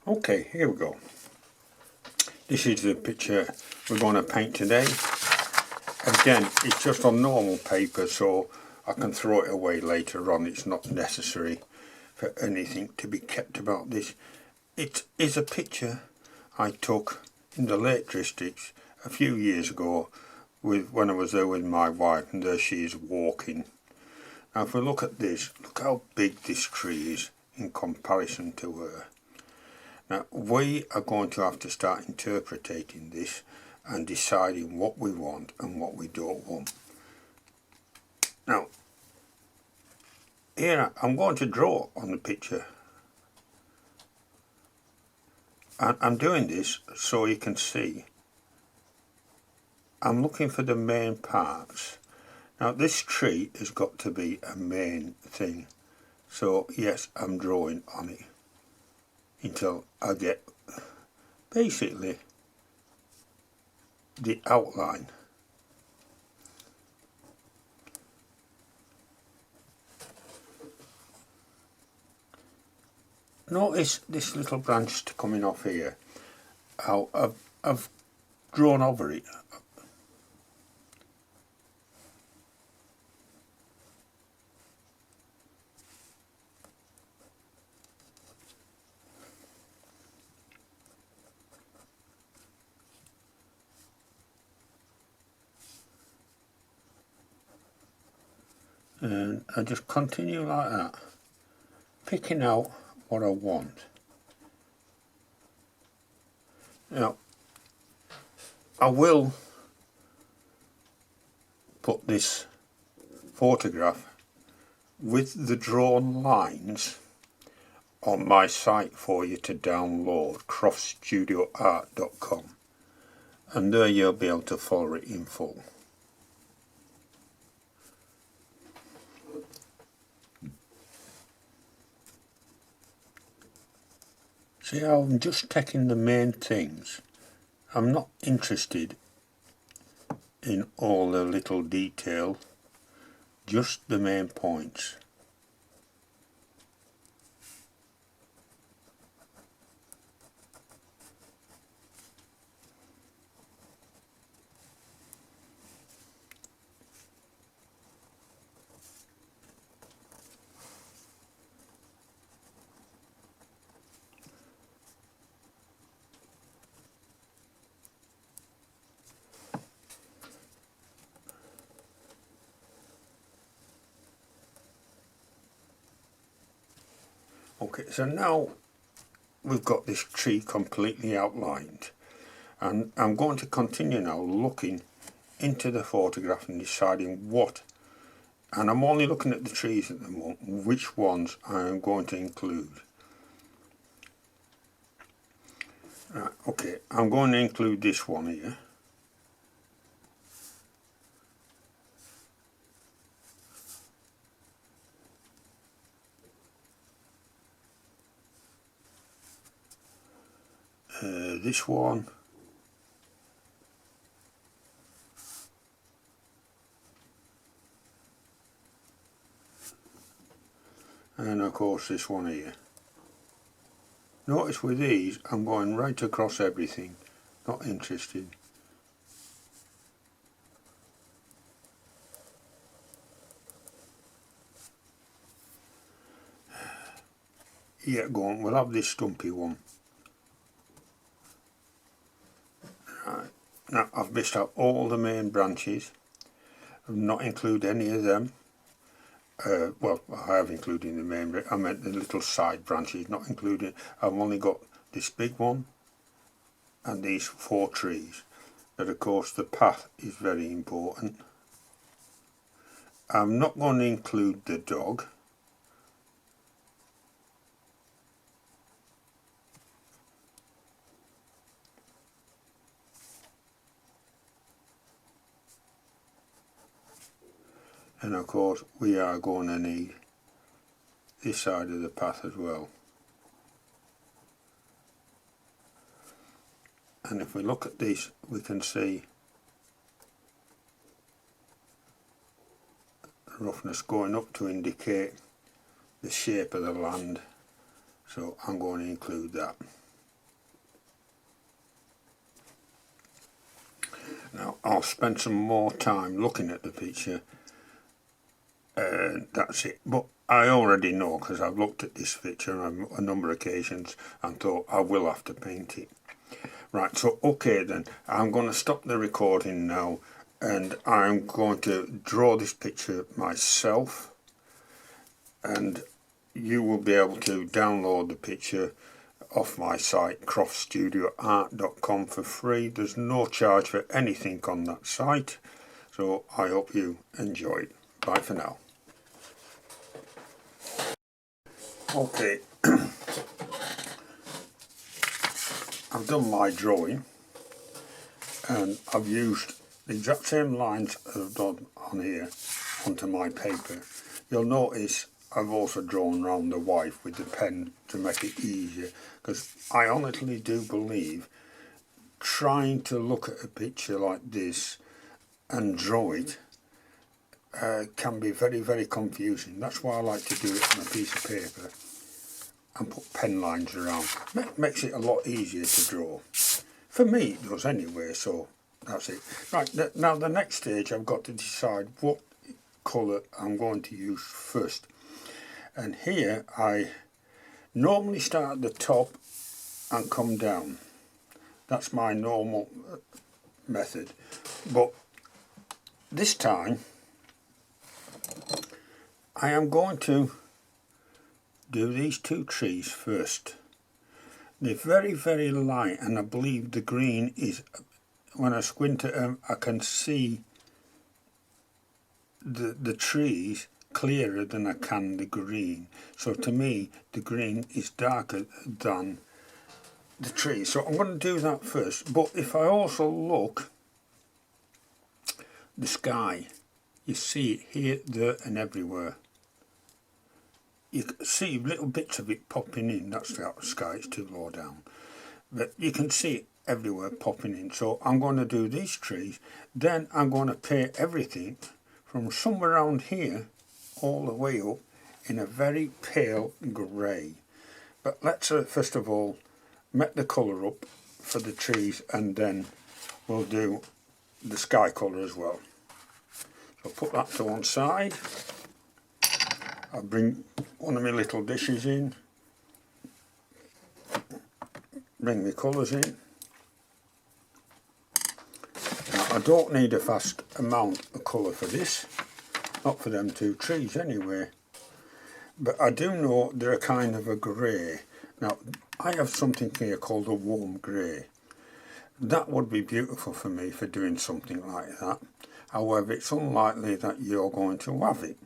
Okay, here we go. This is the picture we're going to paint today. Again, it's just on normal paper, so I can throw it away later on. It's not necessary for anything to be kept about this. It is a picture I took in the Lake Districts a few years ago when I was there with my wife, and there she is walking. Now if we look at this, look how big this tree is in comparison to her. Now we are going to have to start interpreting this and deciding what we want and what we don't want. Now here I'm going to draw on the picture, and I'm doing this so you can see I'm looking for the main parts. Now this tree has got to be a main thing, so yes, I'm drawing on it until I get basically the outline. Notice this little branch coming off here, how I've drawn over it. And I just continue like that, picking out what I want. Now I will put this photograph with the drawn lines on my site for you to download, croftstudioart.com, and there you'll be able to follow it in full. See how I'm just taking the main things. I'm not interested in all the little detail, just the main points. Okay, so now we've got this tree completely outlined, and I'm going to continue now looking into the photograph and deciding what, and I'm only looking at the trees at the moment, which ones I am going to include. Right, okay, I'm going to include this one here. This one, and of course this one here. Notice with these I'm going right across everything, not interested. Yeah, go on, we'll have this stumpy one. Right. Now I've missed out all the main branches. I've not included any of them. Well, I have included the main, I meant the little side branches, not including. I've only got this big one and these 4 trees. But of course the path is very important. I'm not going to include the dog. And of course we are going to need this side of the path as well. And if we look at this, we can see the roughness going up to indicate the shape of the land, so I'm going to include that. I'll spend some more time looking at the picture, and that's it. But I already know, because I've looked at this picture on a number of occasions and thought I will have to paint it. Right, so okay then, I'm going to stop the recording now, and I'm going to draw this picture myself, and you will be able to download the picture off my site craftstudioart.com for free. There's no charge for anything on that site, so I hope you enjoy it. Bye for now. Okay, I've done my drawing and I've used the exact same lines as I've done on here onto my paper. You'll notice I've also drawn around the white with the pen to make it easier, because I honestly do believe trying to look at a picture like this and draw it can be very, very confusing. That's why I like to do it on a piece of paper and put pen lines around. Makes it a lot easier to draw. For me it does anyway, so that's it. Right, now the next stage I've got to decide what colour I'm going to use first. And here I normally start at the top and come down. That's my normal method. But this time I am going to do these two trees first. They're very, very light, and I believe the green is, when I squint at them I can see the trees clearer than I can the green. So to me the green is darker than the trees. So I'm going to do that first. But if I also look, the sky, you see it here, there and everywhere. You can see little bits of it popping in. That's the sky, it's too low down. But you can see it everywhere popping in. So I'm going to do these trees, then I'm going to paint everything from somewhere around here all the way up in a very pale grey. But let's first of all make the colour up for the trees, and then we'll do the sky colour as well. So put that to one side. I'll bring one of my little dishes in, bring my colours in. Now, I don't need a vast amount of colour for this, not for them two trees anyway, but I do know they're a kind of a grey. Now I have something here called a warm grey. That would be beautiful for me for doing something like that. However, it's unlikely that you're going to have it.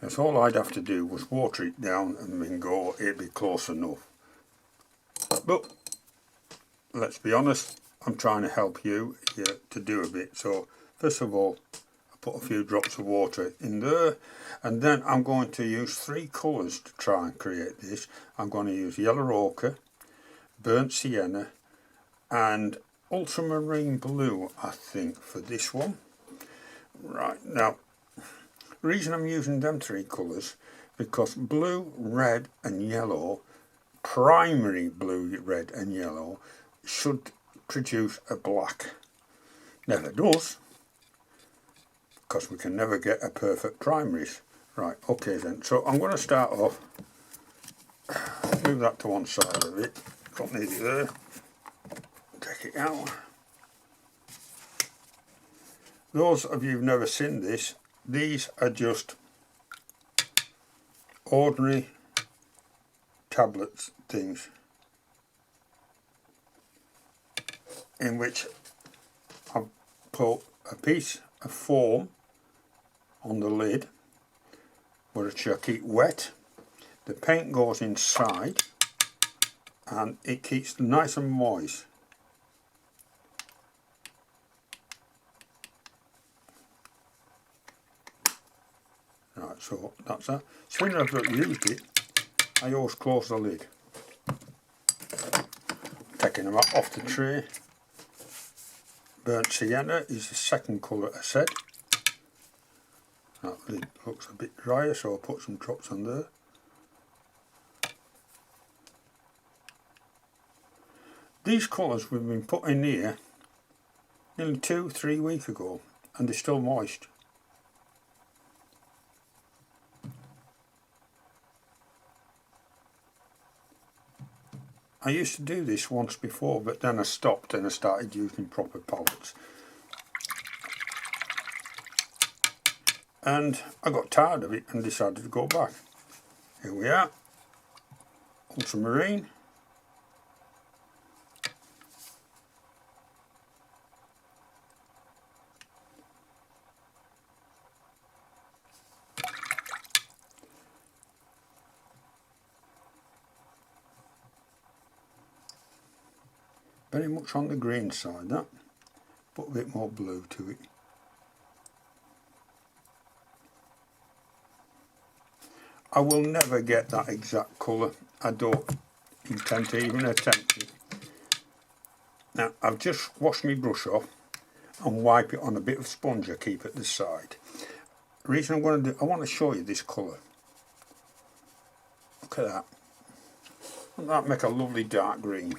That's all I'd have to do was water it down and bingo, it'd be close enough. But let's be honest, I'm trying to help you here to do a bit. So first of all, I put a few drops of water in there, and then I'm going to use three colours to try and create this. I'm going to use yellow ochre, burnt sienna and ultramarine blue, I think, for this one. Right, now the reason I'm using them three colours, because blue, red and yellow, primary blue, red and yellow, should produce a black. Never does, because we can never get a perfect primaries. Right, okay then, so I'm going to start off, move that to one side of it, don't need it there, take it out. Those of you who've never seen this, these are just ordinary tablets things in which I've put a piece of foam on the lid, which I keep wet. The paint goes inside and it keeps nice and moist. Right, so that's that. As soon as I've used it, I always close the lid. Taking them off the tray. Burnt sienna is the second colour I said. That lid looks a bit drier, so I'll put some drops on there. These colours we've been putting here nearly 2-3 weeks ago, and they're still moist. I used to do this once before, but then I stopped and I started using proper palettes. And I got tired of it and decided to go back. Here we are, ultramarine. Very much on the green side, that. Put a bit more blue to it. I will never get that exact colour. I don't intend to even attempt it. Now, I've just washed my brush off and wipe it on a bit of sponge I keep at the side. The reason I'm going to do, I want to show you this colour. Look at that. Wouldn't that make a lovely dark green?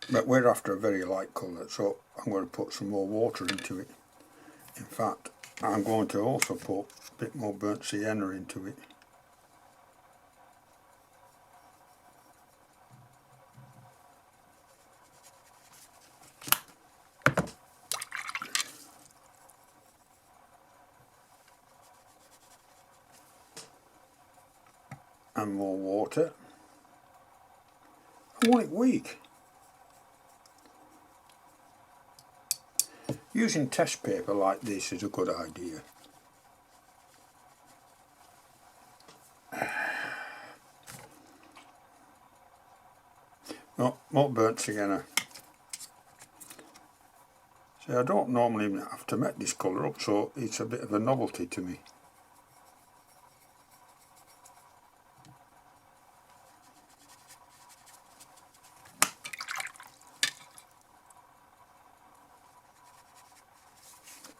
But we're after a very light colour, so I'm going to put some more water into it. In fact, I'm going to also put a bit more burnt sienna into it. And more water. I want it weak. Using test paper like this is a good idea. No, more burnt sienna. See, I don't normally have to make this colour up, so it's a bit of a novelty to me.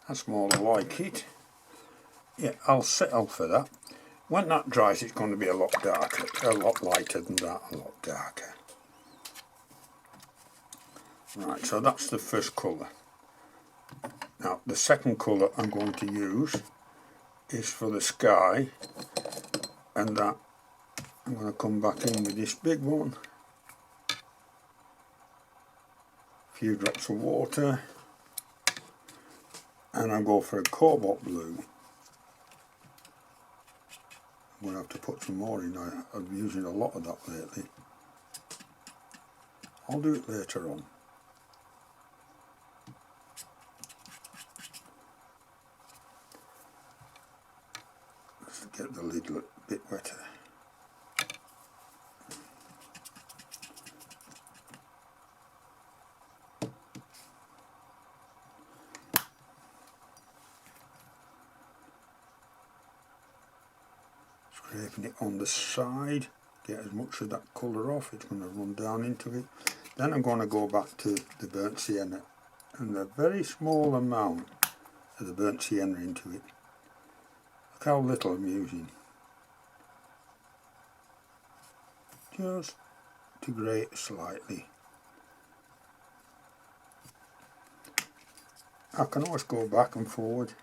That's more like it. Yeah, I'll settle for that. When that dries, it's going to be a lot darker, a lot lighter than that, a lot darker. Right, so that's the first colour. Now, the second colour I'm going to use is for the sky, and that I'm going to come back in with this big one. A few drops of water. And I'll go for a cobalt blue. I'm going to have to put some more in. I'm using a lot of that lately. I'll do it later on. Let's get the lid a bit wetter. Scraping it on the side, get as much of that colour off. It's going to run down into it. Then I'm going to go back to the burnt sienna and a very small amount of the burnt sienna into it. Look how little I'm using. Just to grate slightly. I can always go back and forward.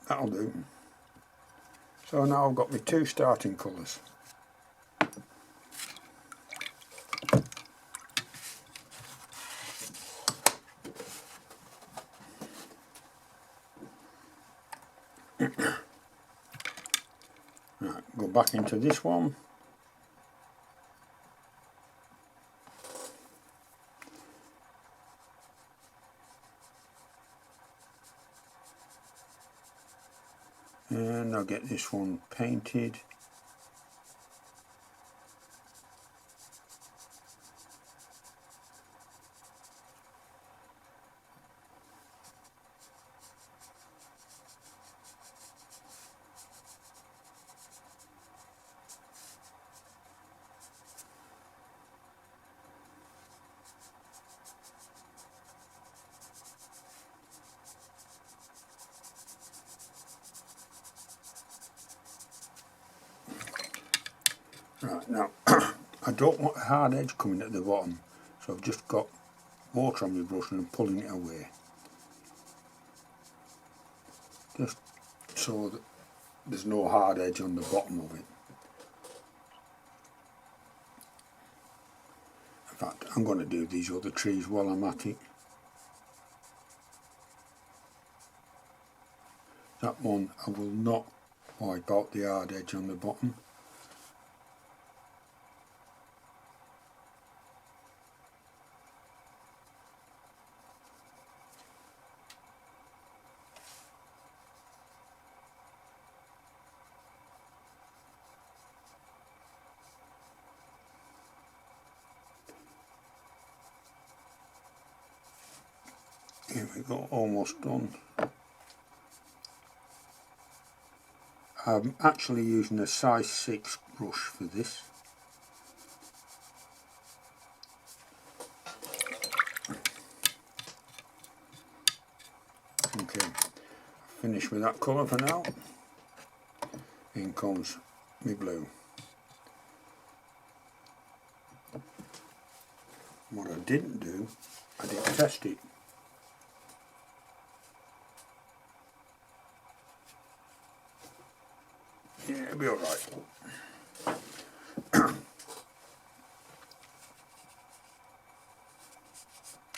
That'll do. So now I've got my two starting colours. Right, go back into this one. And I'll get this one painted. Right, now I don't want a hard edge coming at the bottom, so I've just got water on my brush and I'm pulling it away, just so that there's no hard edge on the bottom of it. In fact, I'm going to do these other trees while I'm at it. That one I will not wipe out the hard edge on the bottom. Here we go, almost done. I'm actually using a size 6 brush for this. Okay, finished with that colour for now. In comes my blue. What I didn't do, I didn't test it. Yeah, it'll be alright.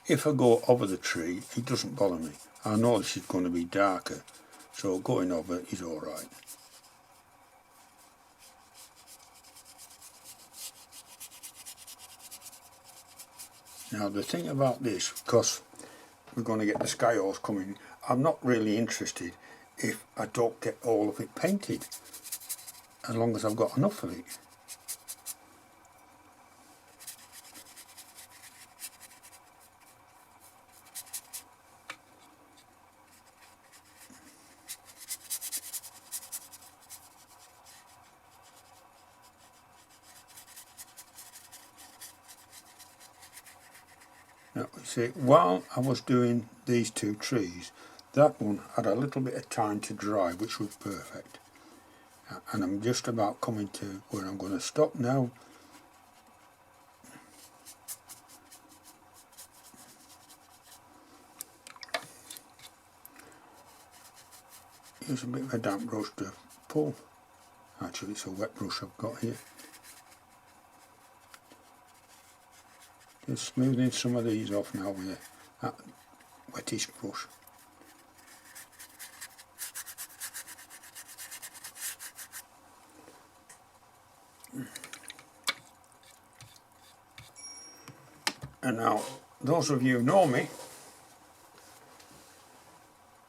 If I go over the tree, it doesn't bother me. I know this is going to be darker, so going over is alright. Now the thing about this, because we're going to get the sky horse coming, I'm not really interested if I don't get all of it painted, as long as I've got enough of it. Now, you see, while I was doing these two trees, that one had a little bit of time to dry, which was perfect. And I'm just about coming to where I'm going to stop now. Use a bit of a damp brush to pull. Actually, it's a wet brush I've got here. Just smoothing some of these off now with that wettish brush. And now, those of you who know me,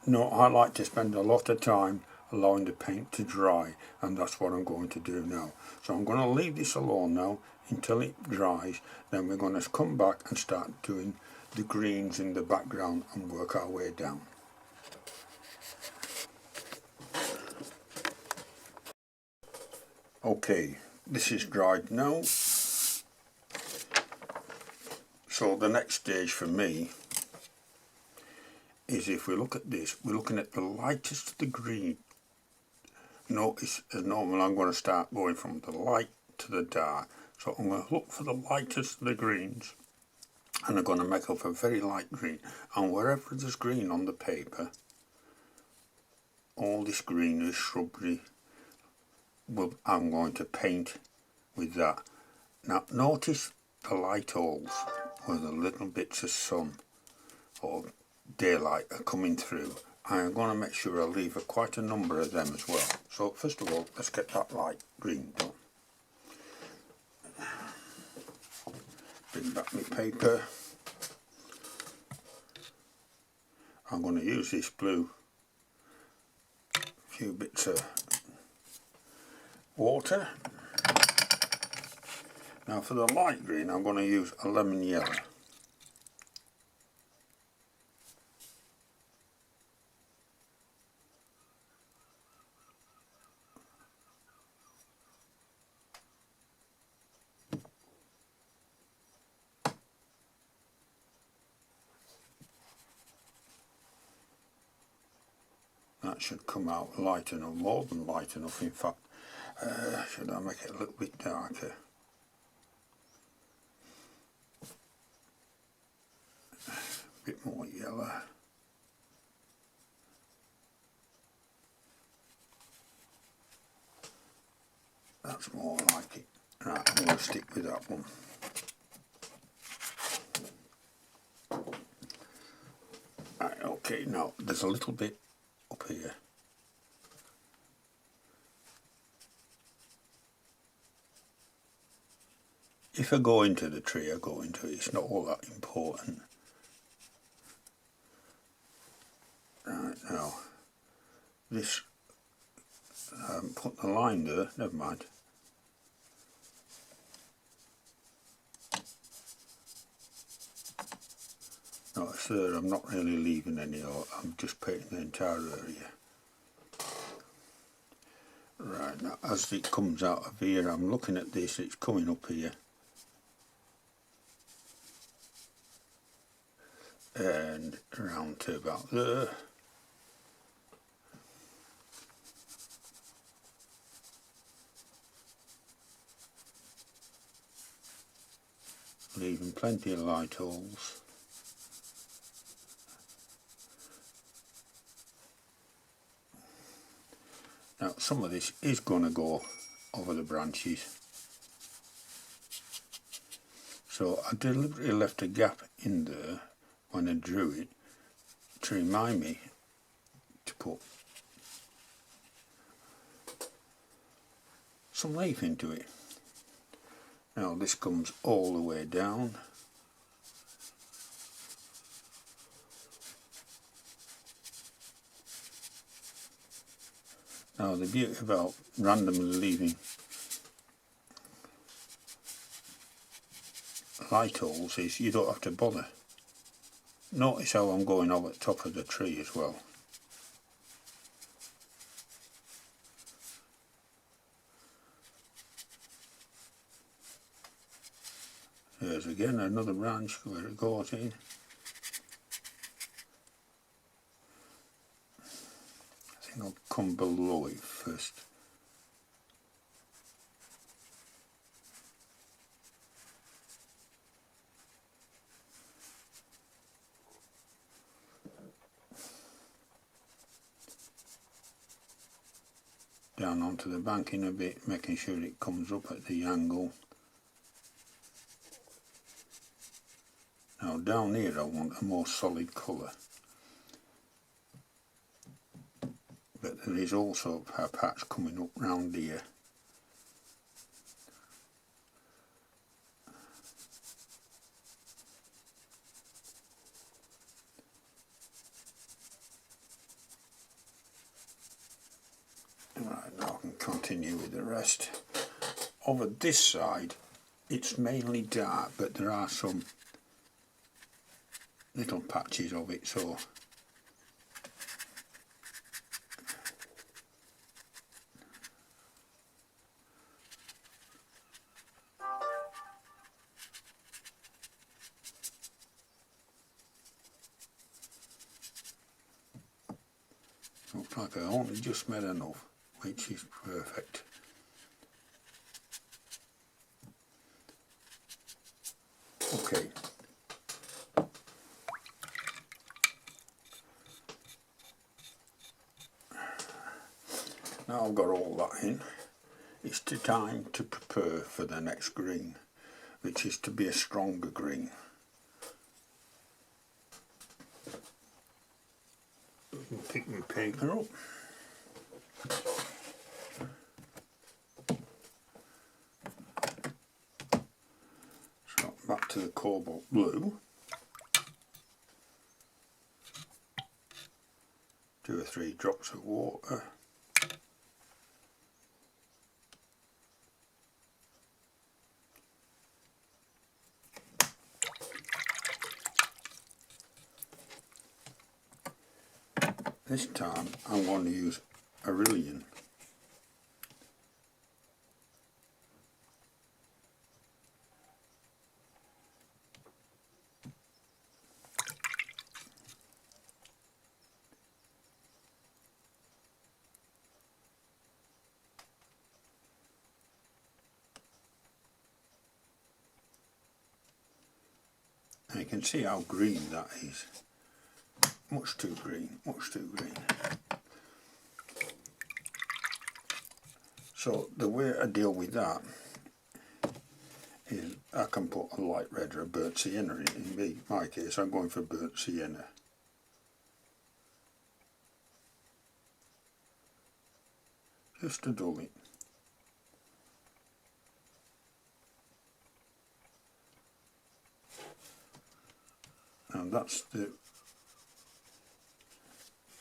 know I like to spend a lot of time allowing the paint to dry, and that's what I'm going to do now. So I'm going to leave this alone now until it dries, then we're going to come back and start doing the greens in the background and work our way down. Okay, this is dried now. So the next stage for me is, if we look at this, we're looking at the lightest of the green. Notice, as normal, I'm going to start going from the light to the dark. So I'm going to look for the lightest of the greens, and I'm going to make up a very light green. And wherever there's green on the paper, all this greenery, shrubbery, I'm going to paint with that. Now notice the light holes where the little bits of sun or daylight are coming through. I'm going to make sure I leave quite a number of them as well. So first of all, let's get that light green done. Bring back my paper. I'm going to use this blue, a few bits of water. Now for the light green, I'm going to use a lemon yellow. That should come out light enough, more than light enough in fact. Should I make it a little bit darker? A bit more yellow. That's more like it. Right, I'm going to stick with that one. Right, okay, now there's a little bit up here. If I go into the tree, I go into it. It's not all that important. Right, now, this, I haven't put the line there, never mind. No, it's there, I'm not really leaving any, I'm just painting the entire area. Right, now as it comes out of here, I'm looking at this, it's coming up here. And around to about there. Leaving plenty of light holes. Now some of this is going to go over the branches. So I deliberately left a gap in there when I drew it to remind me to put some leaf into it. Now this comes all the way down. Now the beauty about randomly leaving light holes is you don't have to bother. Notice how I'm going over the top of the tree as well. There's again another branch where it goes in. I think I'll come below it first. Down onto the banking a bit, making sure it comes up at the angle. Now down here I want a more solid colour. But there is also a patch coming up round here. Right, now I can continue with the rest. Over this side it's mainly dark, but there are some little patches of it, so looks like I only just made enough, which is perfect. Okay. Now I've got all that in, it's time to prepare for the next green, which is to be a stronger green. Pick my paper up. So back to the cobalt blue. 2 or 3 drops of water. This time I'm going to use Aurelian. You can see how green that is. Much too green, much too green. So the way I deal with that is I can put a light red or a burnt sienna in it. In my case, I'm going for burnt sienna. Just to dull it. And that's the, you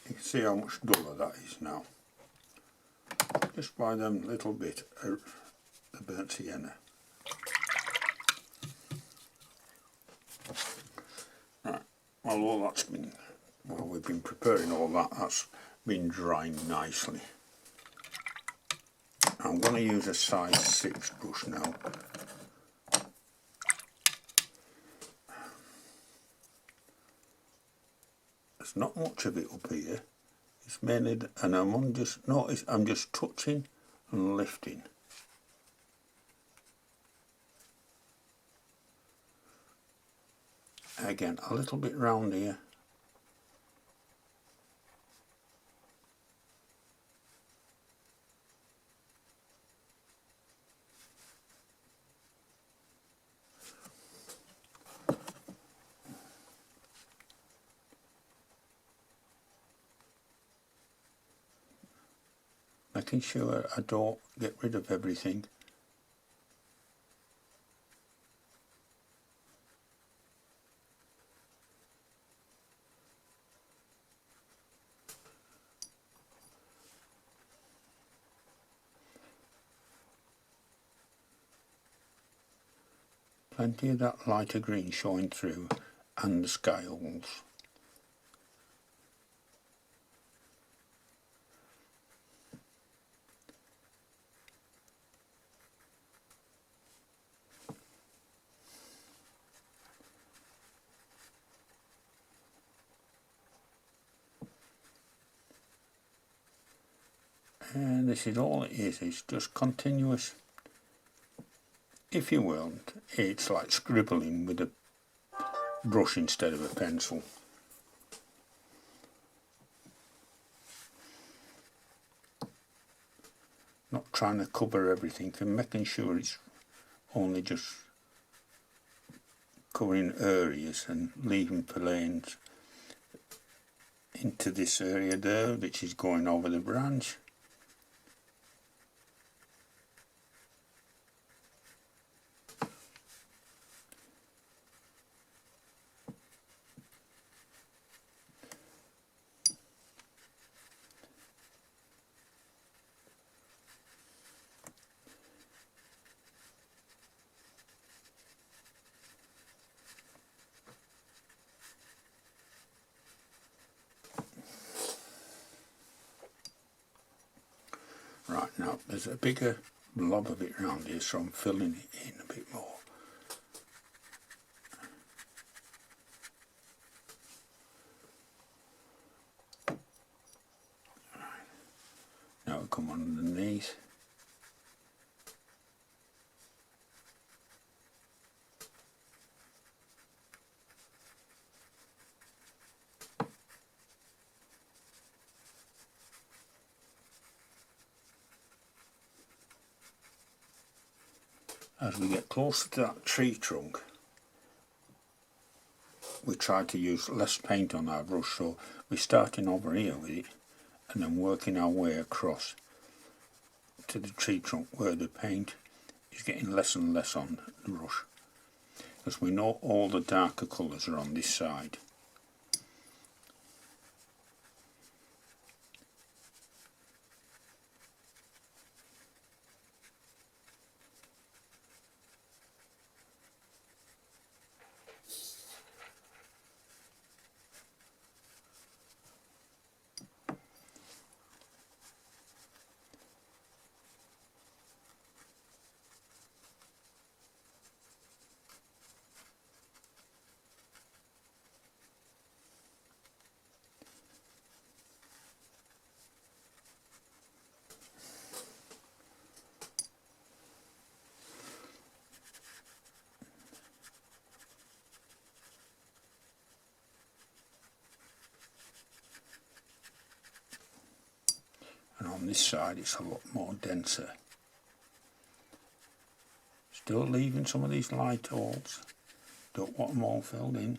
can see how much duller that is now. Just by them little bit of the burnt sienna. Right, well all that's been, well we've been preparing all that, that's been drying nicely. I'm going to use a size 6 brush now. There's not much of it up here. It's mainly, and I'm just notice I'm just touching and lifting. Again, a little bit round here. Making sure I don't get rid of everything. Plenty of that lighter green showing through and the sky holes. And this is all it is, it's just continuous, if you will, it's like scribbling with a brush instead of a pencil. Not trying to cover everything and making sure it's only just covering areas and leaving lanes into this area there which is going over the branch. Right, now there's a bigger blob of it around here, so I'm filling it in a bit more. Now we come underneath. As we get closer to that tree trunk, we try to use less paint on our brush, so we're starting over here with it and then working our way across to the tree trunk where the paint is getting less and less on the brush, because we know all the darker colours are on this side. and on this side it's a lot more denser. Still leaving some of these light holes, don't want them all filled in.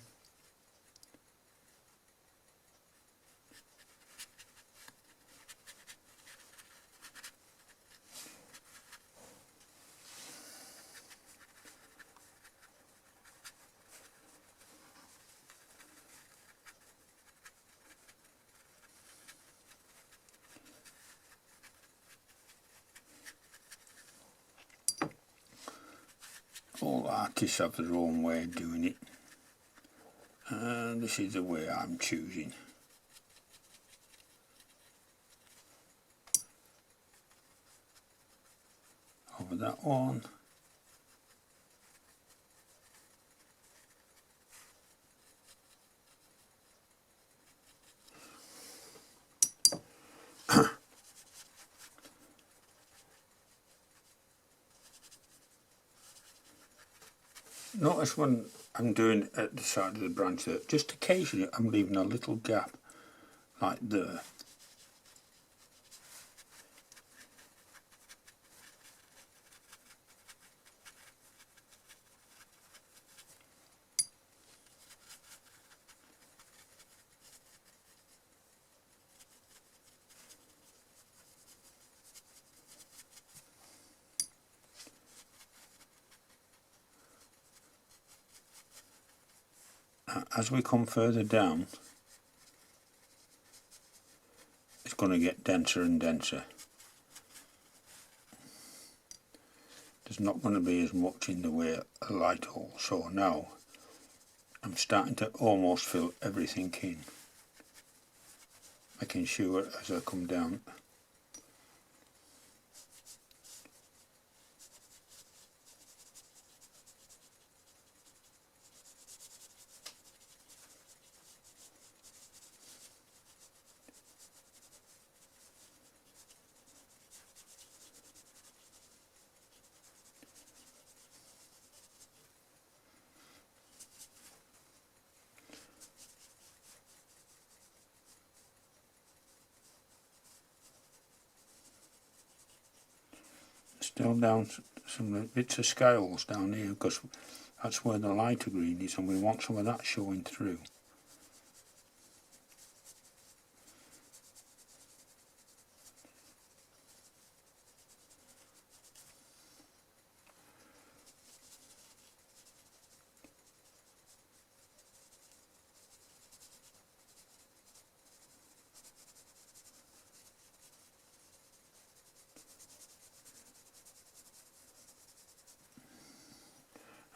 All artists have their own way of doing it, and this is the way I'm choosing. Over that one. Notice when I'm doing at the side of the branch that just occasionally I'm leaving a little gap like there. As we come further down, it's going to get denser and denser. There's not going to be as much in the way of a light hole, so now I'm starting to almost fill everything in, making sure as I come down. Still down some bits of scales down here because that's where the lighter green is, and we want some of that showing through.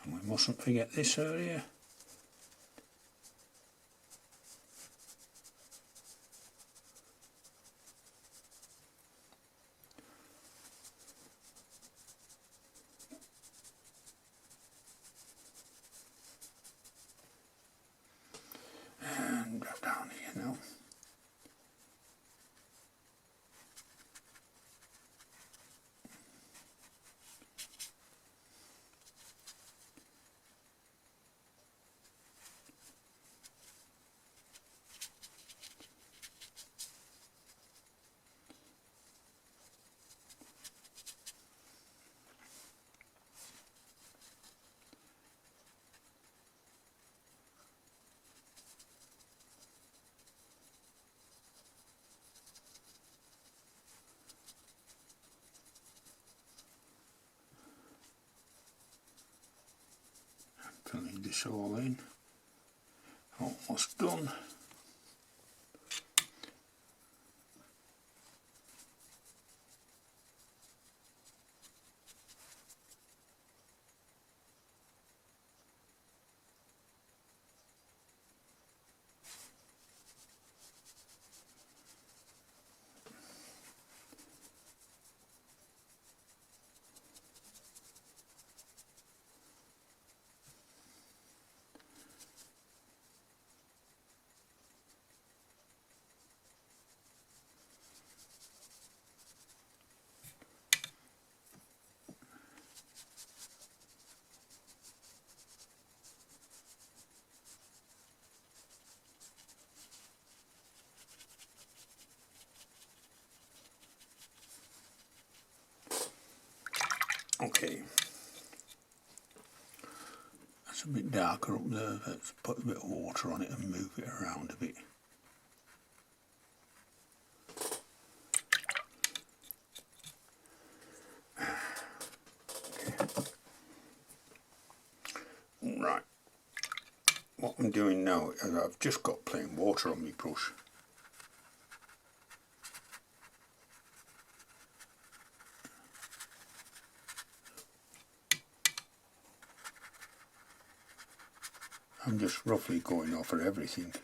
And we mustn't forget this area. And drop down here now. Filling this all in. Almost done. Okay, that's a bit darker up there. Let's put a bit of water on it and move it around a bit. Right, what I'm doing now is I've just got plain water on my brush. I'm just roughly going over everything.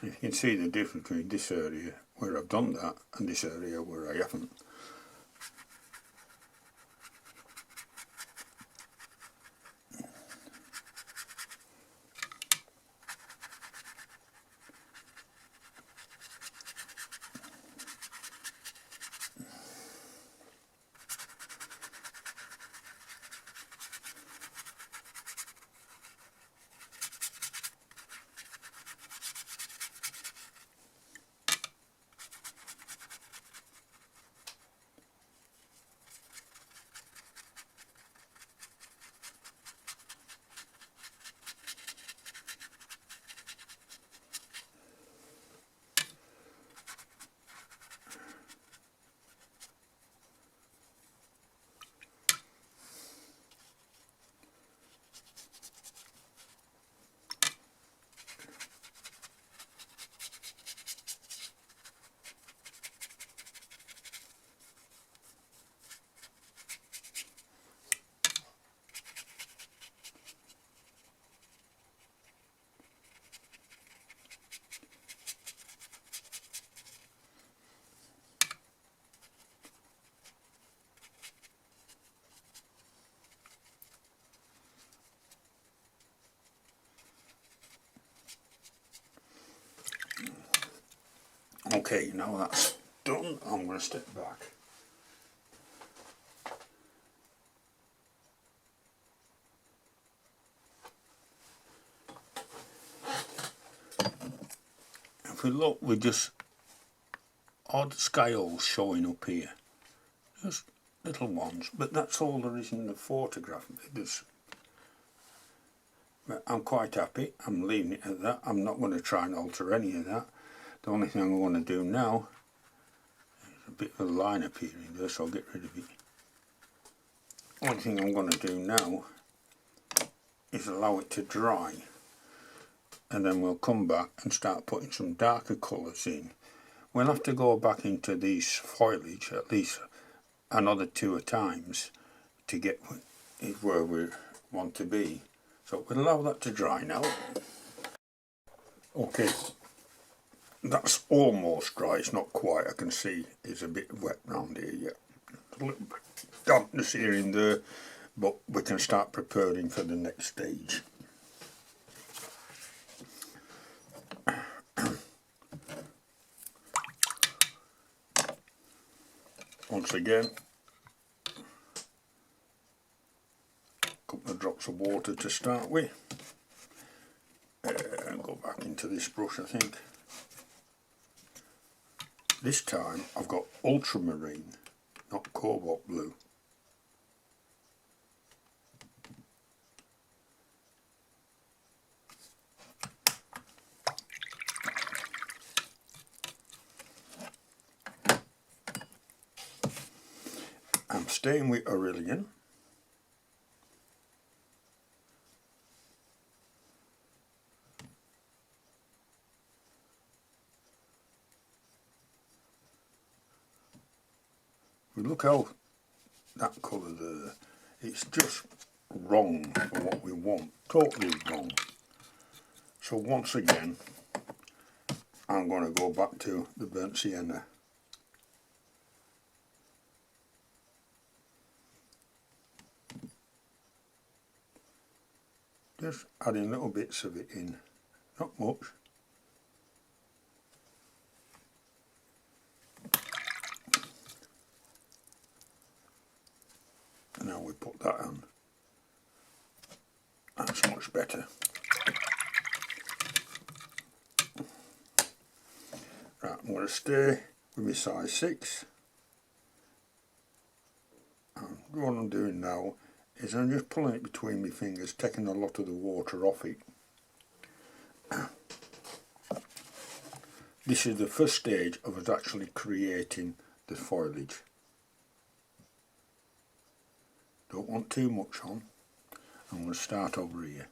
You can see the difference between this area where I've done that and this area where I haven't. Okay, now that's done, I'm going to step back. If we look, we just odd scales showing up here, just little ones, but that's all there is in the photograph. But I'm quite happy, I'm leaving it at that. I'm not going to try and alter any of that. The only thing I'm going to do now is a bit of a line appearing there, so I'll get rid of it. The only thing I'm going to do now is allow it to dry, and then we'll come back and start putting some darker colours in. We'll have to go back into these foliage at least another 2 times to get where we want to be. So we'll allow that to dry now. Okay, that's almost dry, it's not quite, I can see it's a bit wet round here yet. A little bit dampness here and there, but we can start preparing for the next stage. Once again, a couple of drops of water to start with, and go back into this brush I think. This time I've got ultramarine, not cobalt blue. I'm staying with Aurelian. We look how that colour there, it's just wrong for what we want, totally wrong. So once again, I'm going to go back to the burnt sienna. Just adding little bits of it in, not much. And now we put that on. That's much better. I'm going to stay with my size 6. And what I'm doing now is I'm just pulling it between my fingers, taking a lot of the water off it. This is the first stage of us actually creating the foliage. Don't want too much on. I'm going to start over here.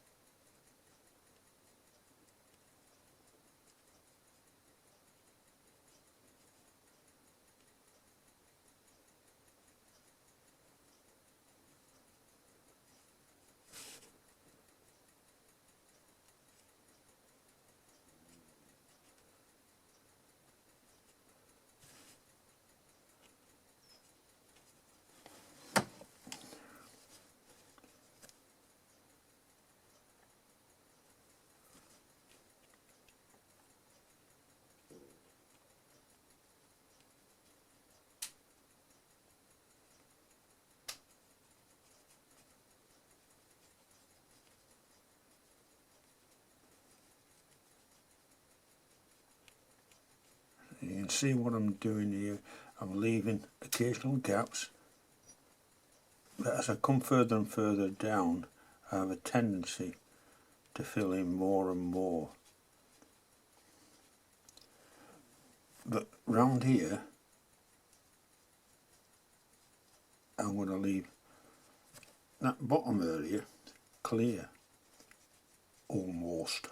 You can see what I'm doing here. I'm leaving occasional gaps, but as I come further and further down, I have a tendency to fill in more and more. But round here, I'm going to leave that bottom area clear, almost.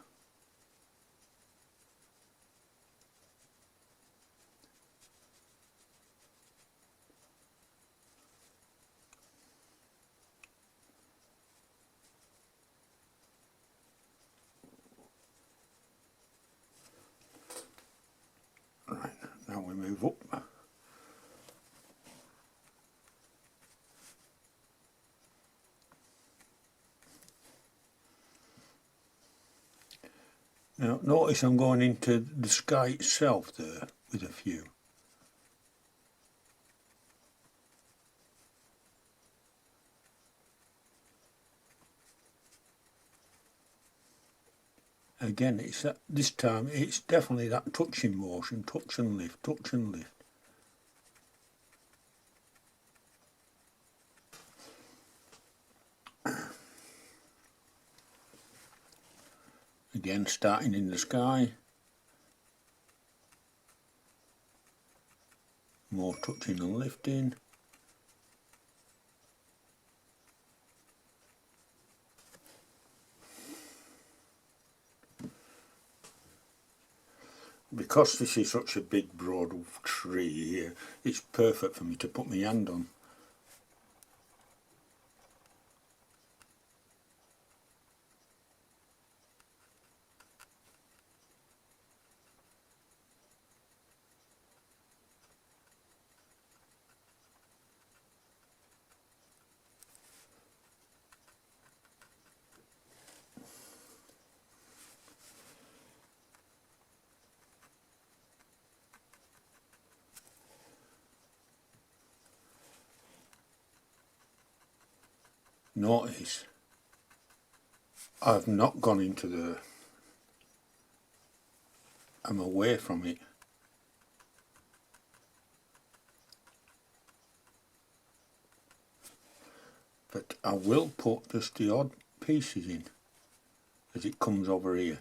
Right, now we move up. Now notice I'm going into the sky itself there with a few. Again, it's that, this time it's definitely that touching motion, touch and lift, touch and lift. Again, starting in the sky, more touching and lifting. Because this is such a big broad tree here, it's perfect for me to put my hand on. Notice I've not gone into the, I'm away from it. But I will put just the odd pieces in as it comes over here.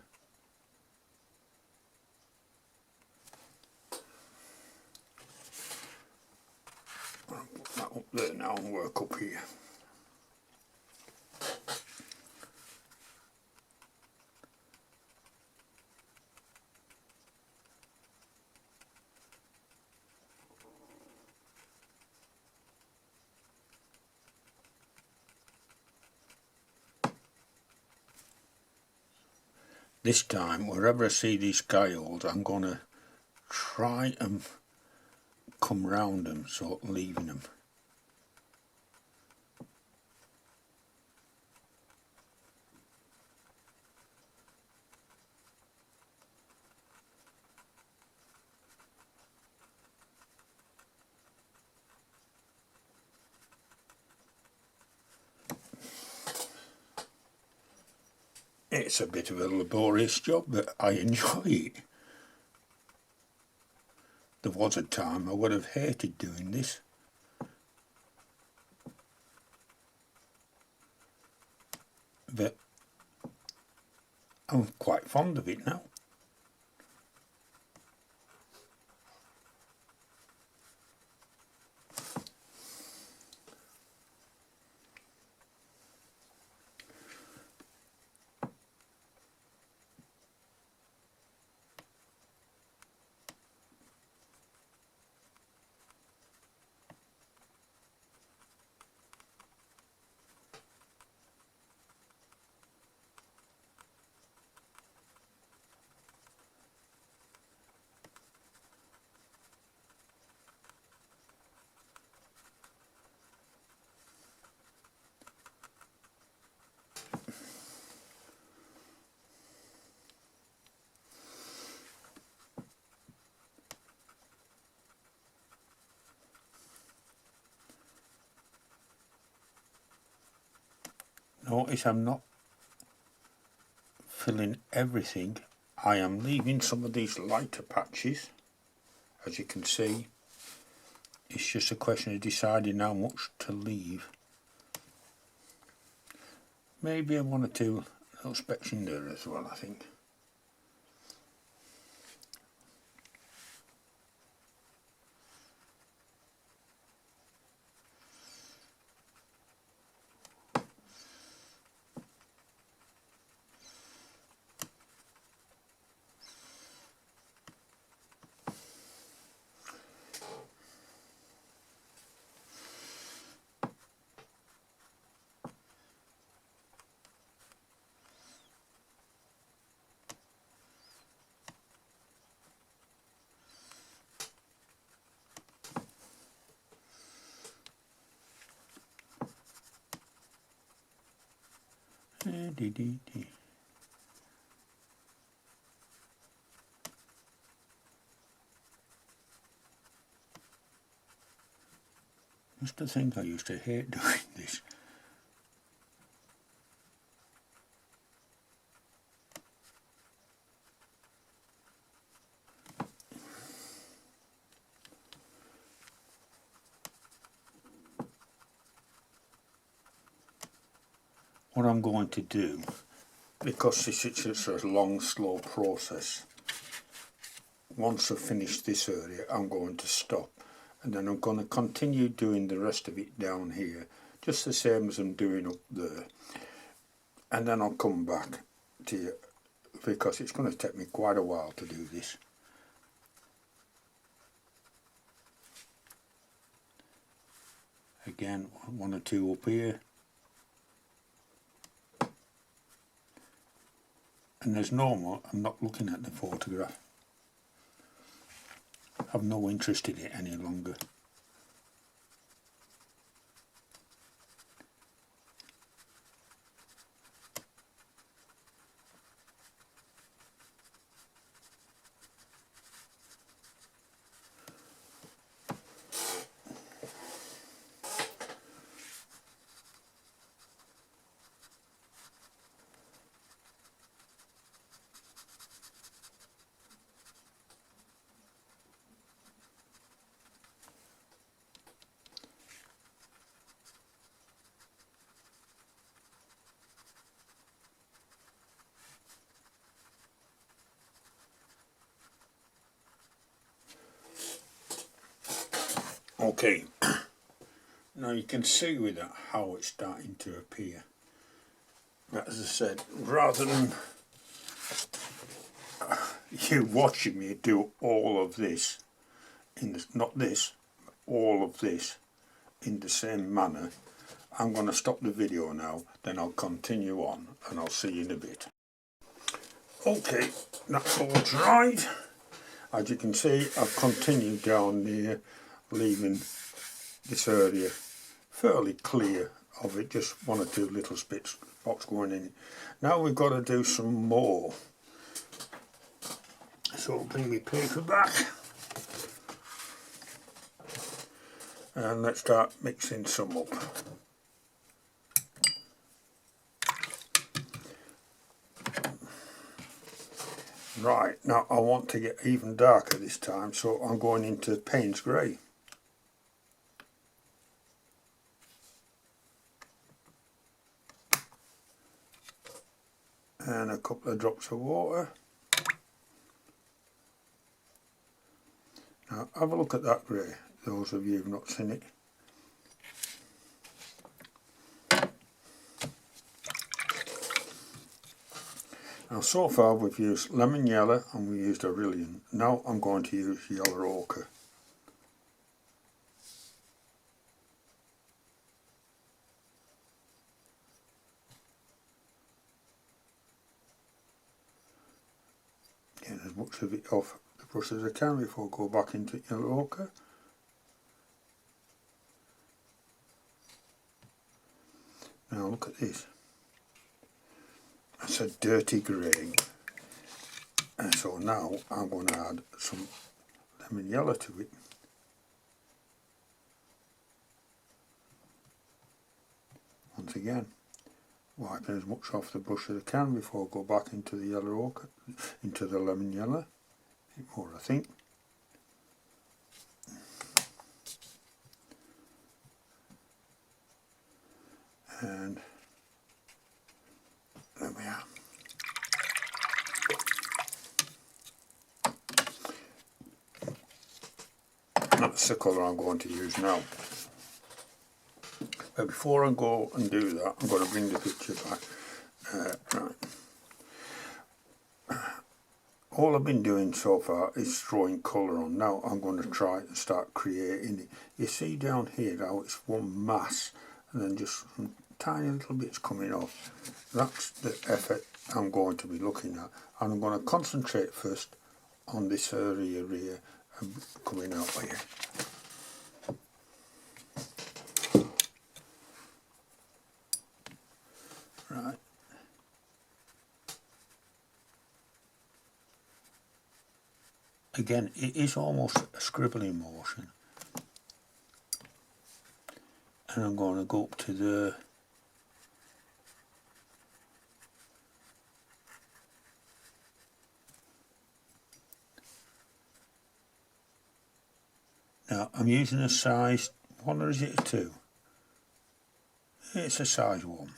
I'll put that up there now and work up here. This time, wherever I see these sky holes, I'm going to try and come round them, so leaving them. It's a bit of a laborious job, but I enjoy it. There was a time I would have hated doing this. But I'm quite fond of it now. Notice I'm not filling everything. I am leaving some of these lighter patches. As you can see, it's just a question of deciding how much to leave. Maybe one or two little specks in there as well, I think. Just to think I used to hate doing this. What I'm going to do, because this is just a long, slow process, once I've finished this area, I'm going to stop. And then I'm going to continue doing the rest of it down here, just the same as I'm doing up there. And then I'll come back to you, because it's going to take me quite a while to do this. Again, one or two up here. And as normal, I'm not looking at the photograph. I've no interest in it any longer. Okay, now you can see with that how it's starting to appear. But as I said, rather than you watching me do all of this, not this, all of this in the same manner, I'm going to stop the video now, then I'll continue on and I'll see you in a bit. Okay, that's all dried. As you can see, I've continued down there, leaving this area fairly clear of it, just one or two little spots going in. Now we've got to do some more. So I'll bring my paper back and let's start mixing some up. Right, now I want to get even darker this time, so I'm going into Payne's Grey. And a couple of drops of water. Now have a look at that grey, those of you who've not seen it. Now so far we've used lemon yellow and we used Aurelian. Now I'm going to use yellow ochre. Getting as much of it off the brush as I can before I go back into yellow ochre. Now look at this. That's a dirty grey. And so now I'm going to add some lemon yellow to it. Once again, wiping as much off the brush as I can before I go back into the yellow ochre, into the lemon yellow. A bit more I think. And there we are. That's the colour I'm going to use now. But before I go and do that, I'm going to bring the picture back. Right. All I've been doing so far is throwing colour on. Now I'm going to try and start creating it. You see down here how it's one mass and then just some tiny little bits coming off. That's the effort I'm going to be looking at. And I'm going to concentrate first on this area here and coming out here. Right. Again, it is almost a scribbling motion. And I'm going to go up to the now I'm using a size 1 or is it a 2? It's a size 1.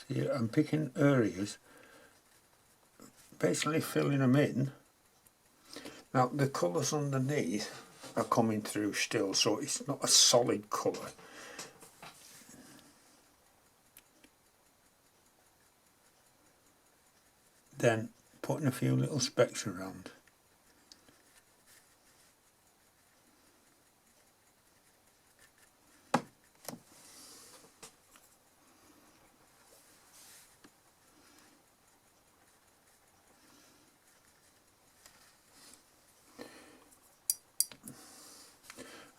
See, I'm picking areas, basically filling them in. Now the colours underneath are coming through still, so it's not a solid colour. Then putting a few little specks around.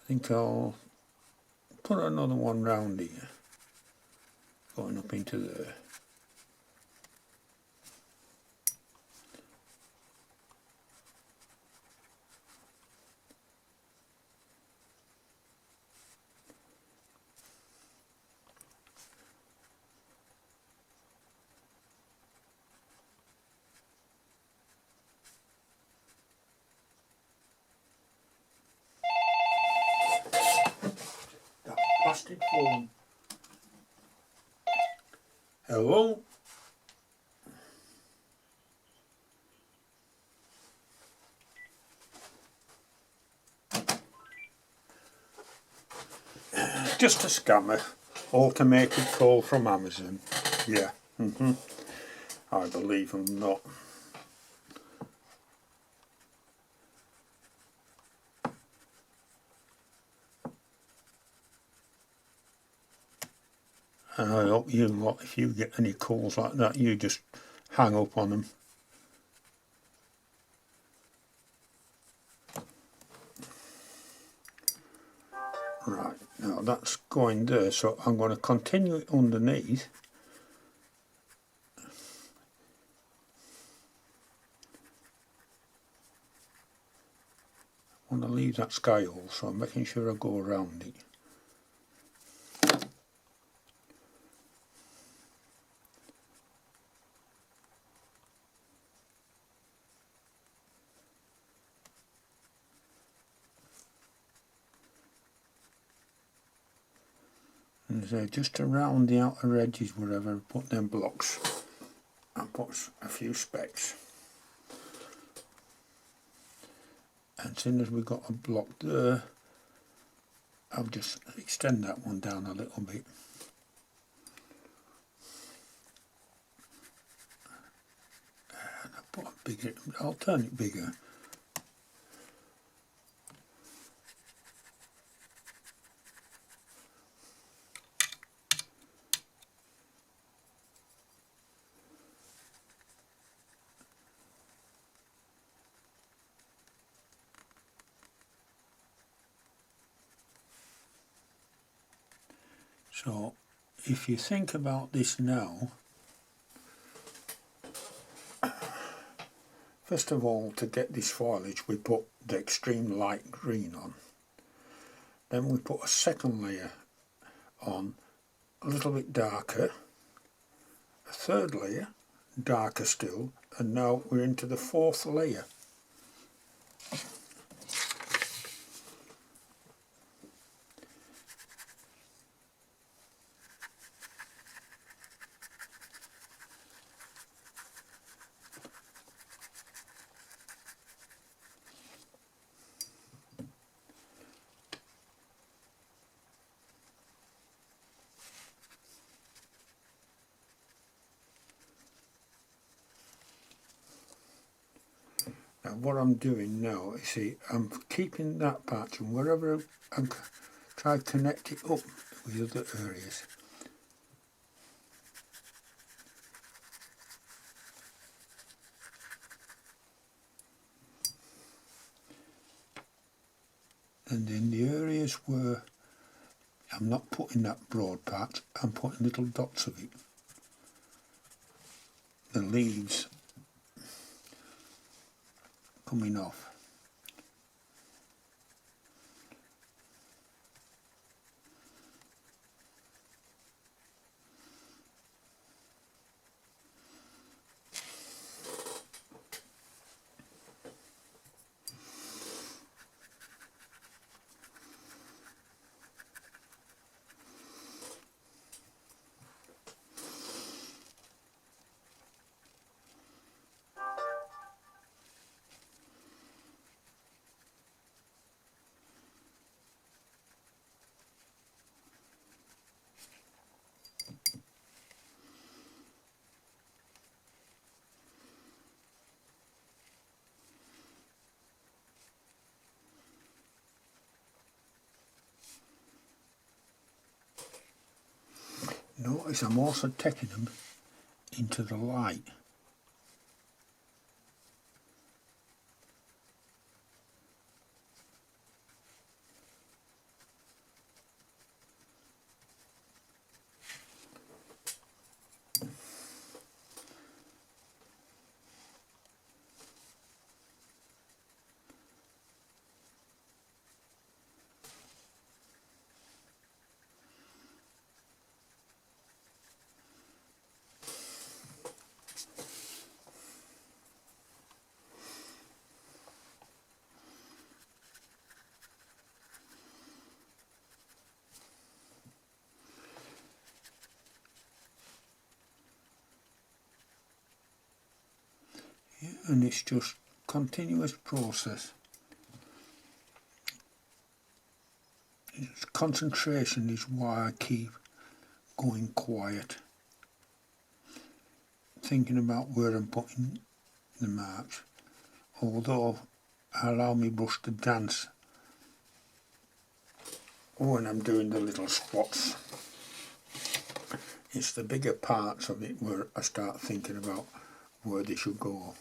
I think I'll put another one round here, going up into there. Plastic phone. Hello? Just a scammer. Automated call from Amazon. Yeah. I believe them not. And I hope you lot, if you get any calls like that, you just hang up on them. Now that's going there, so I'm going to continue it underneath. I want to leave that sky hole, so I'm making sure I go around it. And so just around the outer edges wherever I put them blocks, I put a few specks. And as soon as we've got a block there, I'll just extend that one down a little bit. And I put a bigger, I'll turn it bigger. So if you think about this now, first of all, to get this foliage we put the extreme light green on. Then we put a second layer on a little bit darker, a third layer darker still, and now we're into the fourth layer. Now what I'm doing now, you see, I'm keeping that patch, and wherever I try to connect it up with other areas. And in the areas where I'm not putting that broad patch, I'm putting little dots of it. The leaves coming off. Notice I'm also taking them into the light. And it's just continuous process. Concentration is why I keep going quiet, thinking about where I'm putting the marks, although I allow my brush to dance when I'm doing the little spots. It's the bigger parts of it where I start thinking about where they should go.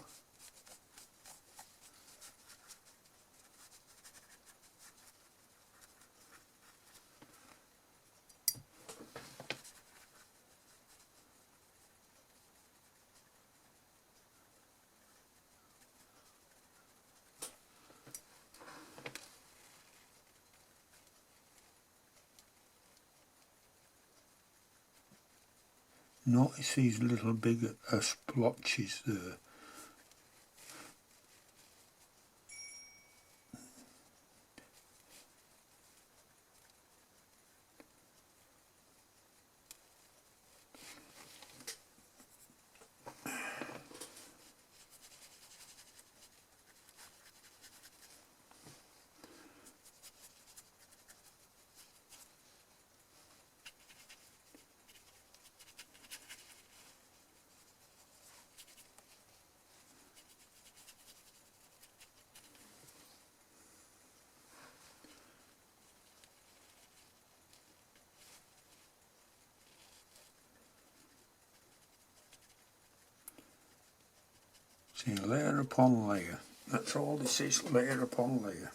Notice these little big splotches there. See, layer upon layer. That's all this is, layer upon layer.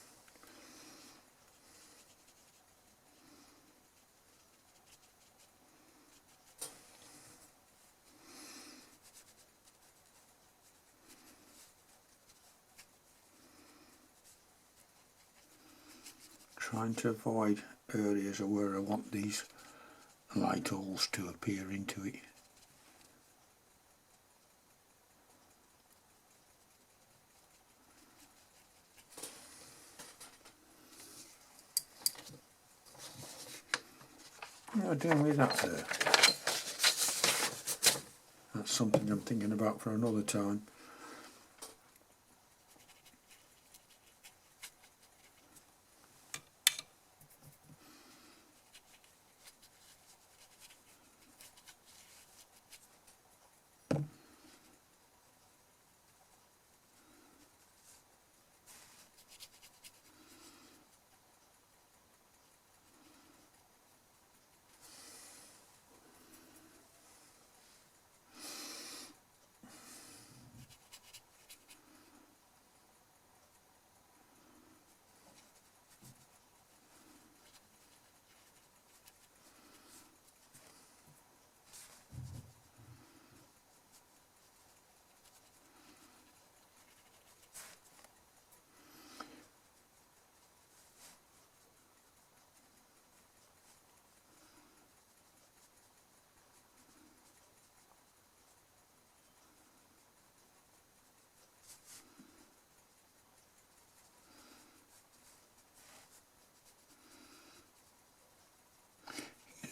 Trying to avoid areas where I want these light holes to appear into it. What am I doing with that there? That's something I'm thinking about for another time.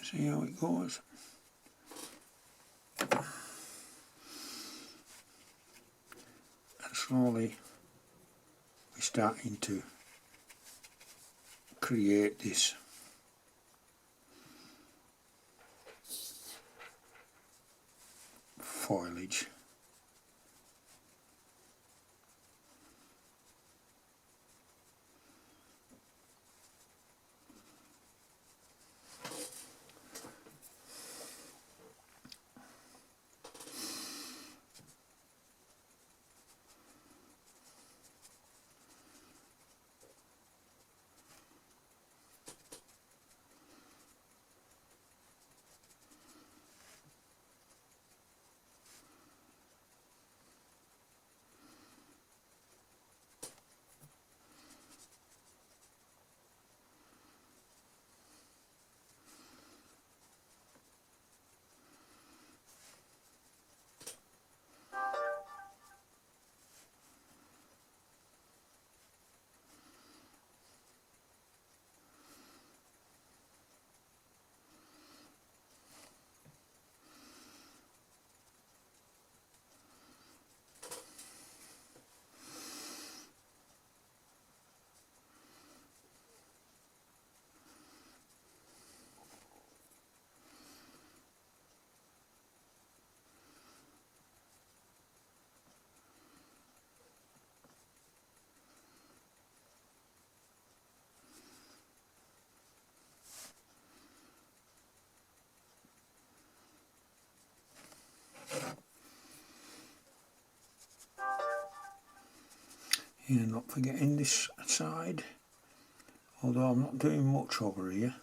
See how it goes. And slowly we're starting to create this foliage. Here, not forgetting this side, although I'm not doing much over here.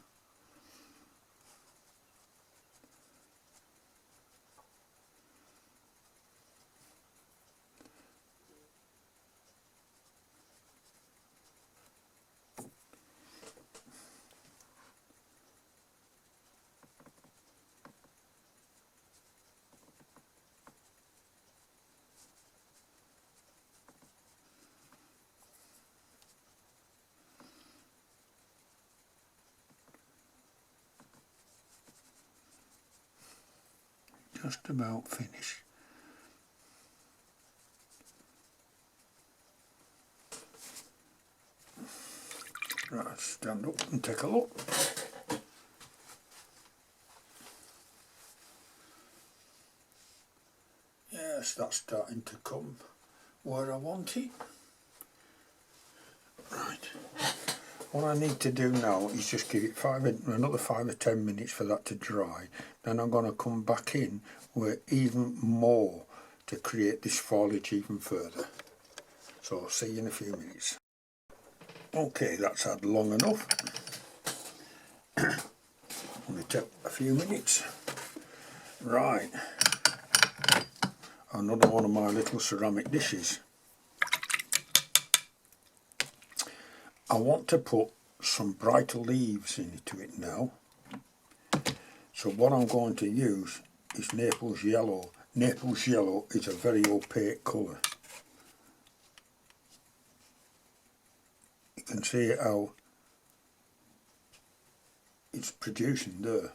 just about finished. Right, stand up and take a look. Yes, that's starting to come where I want it. Right. What I need to do now is just give it another 5 or 10 minutes for that to dry. Then I'm going to come back in with even more to create this foliage even further. So I'll see you in a few minutes. Okay, that's had long enough. Only take a few minutes. Right. Another one of my little ceramic dishes. I want to put some brighter leaves into it now. So what I'm going to use is Naples Yellow. Naples Yellow is a very opaque colour. You can see how it's producing there.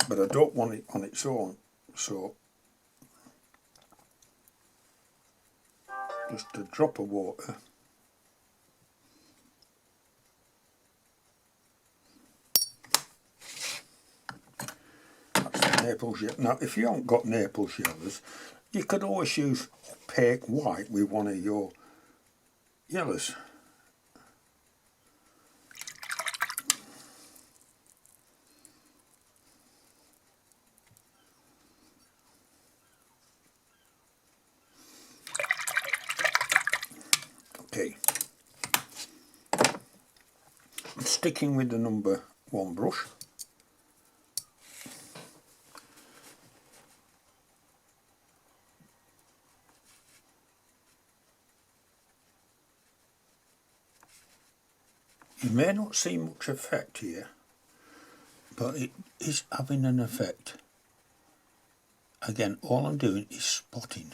But I don't want it on its own, so just a drop of water. That's the Naples Yellow. Now if you haven't got Naples Yellows, you could always use opaque white with one of your yellows. Okay, I'm sticking with the number 1 brush. You may not see much effect here, but it is having an effect. Again, all I'm doing is spotting,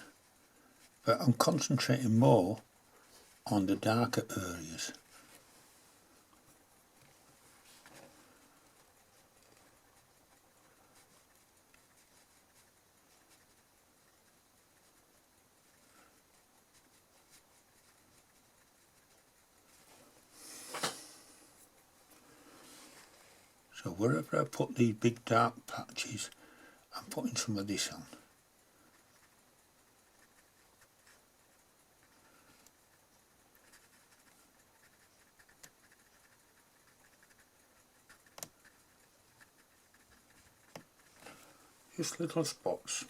but I'm concentrating more on the darker areas. So wherever I put these big dark patches, I'm putting some of this on. Just little spots.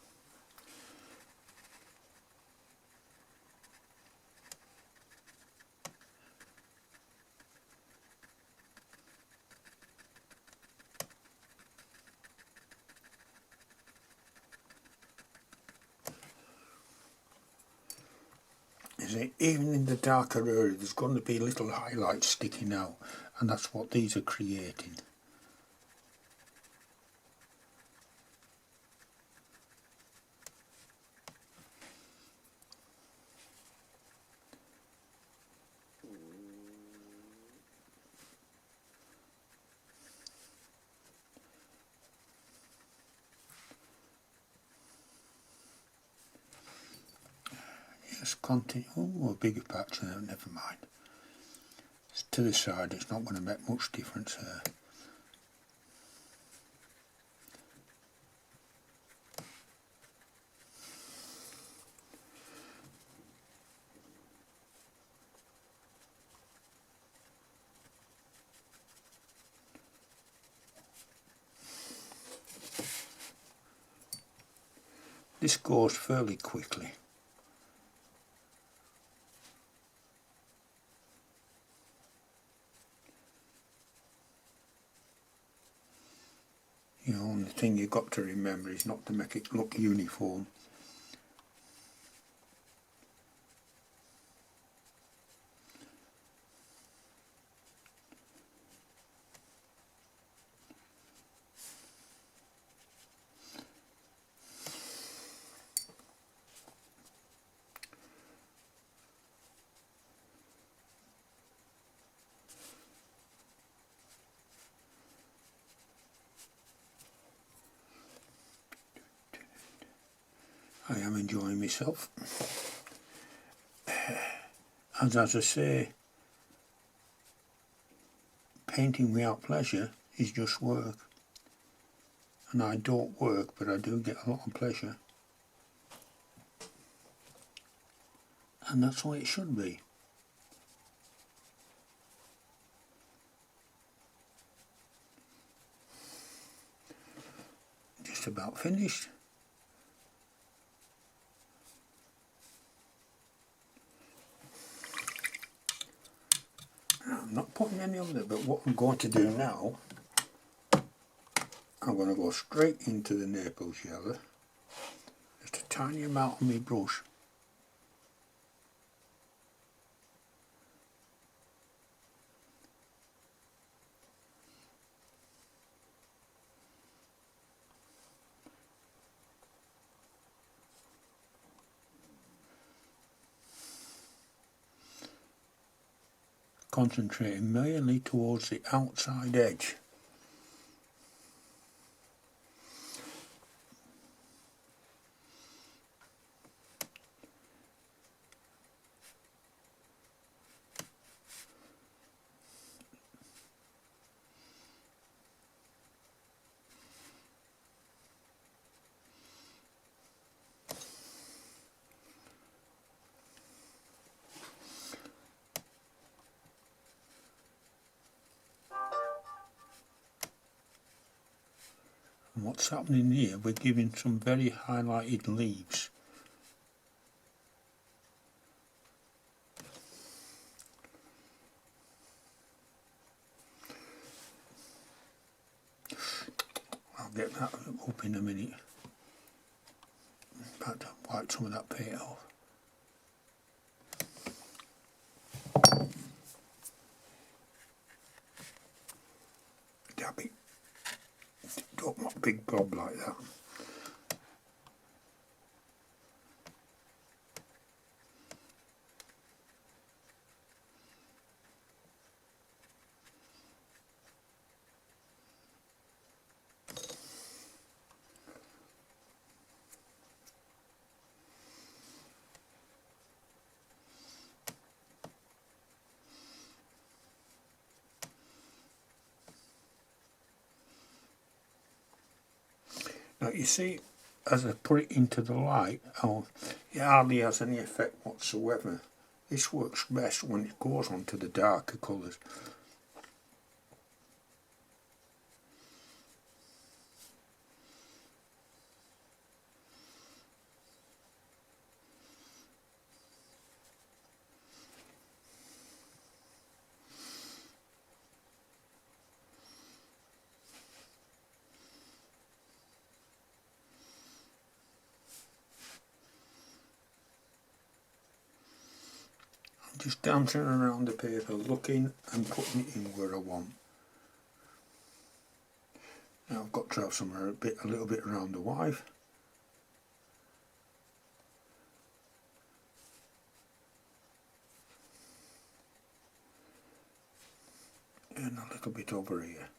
You see, even in the darker area there's going to be little highlights sticking out, and that's what these are creating. Just continue. Oh, a bigger patch there, never mind. It's to the side, it's not going to make much difference there. This goes fairly quickly. You know, and the thing you've got to remember is not to make it look uniform. I am enjoying myself. As I say, painting without pleasure is just work. And I don't work, but I do get a lot of pleasure. And that's what it should be. Just about finished. I'm not putting any of it, but what I'm going to do now, I'm going to go straight into the Naples Yellow. Just a tiny amount on my brush. Concentrating mainly towards the outside edge. And what's happening here, we're giving some very highlighted leaves. I'll get that up in a minute. In fact, I'll wipe some of that paint off. Dab it. Don't want a big blob like that. Now you see, as I put it into the light, it hardly has any effect whatsoever. This works best when it goes onto the darker colours. Just dancing around the paper, looking and putting it in where I want. Now I've got to have somewhere a little bit around the wife. And a little bit over here.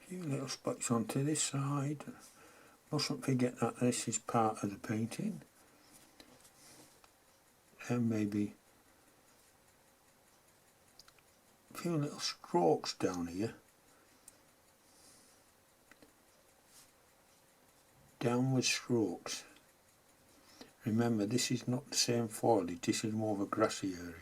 Few little spots onto this side. Mustn't forget that this is part of the painting. And maybe a few little strokes down here. Downward strokes. Remember, this is not the same foliage, this is more of a grassy area.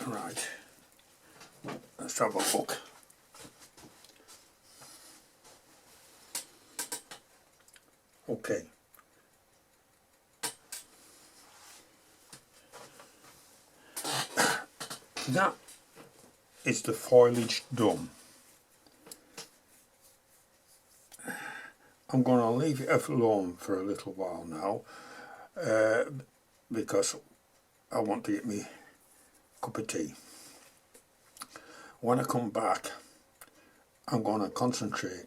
Right, Let's have a look. Okay. That is the foliage done. I'm going to leave it alone for a little while now because I want to get me a cup of tea. When I come back, I'm going to concentrate.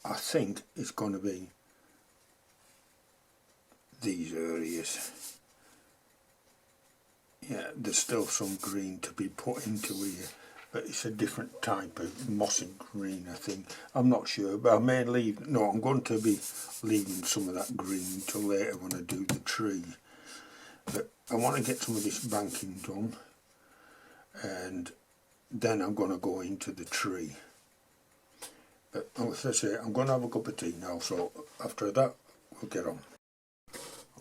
I think it's going to be these areas. Yeah, there's still some green to be put into here, but it's a different type of mossy green, I think. I'm not sure, but I may leave. No, I'm going to be leaving some of that green till later when I do the tree. But I want to get some of this banking done, and then I'm going to go into the tree. But as I say, I'm going to have a cup of tea now, so after that we'll get on.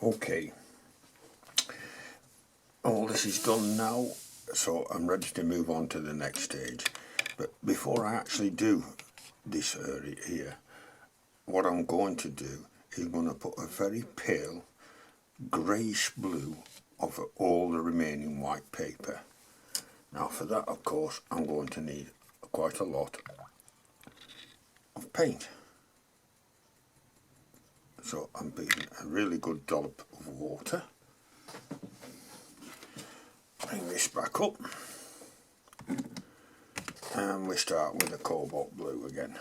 Okay, all this is done now, so I'm ready to move on to the next stage. But before I actually do this area here, what I'm going to do is going to put a very pale greyish blue over all the remaining white paper. Now for that, of course, I'm going to need quite a lot of paint. So I'm putting a really good dollop of water. Bring this back up, and we start with the cobalt blue again.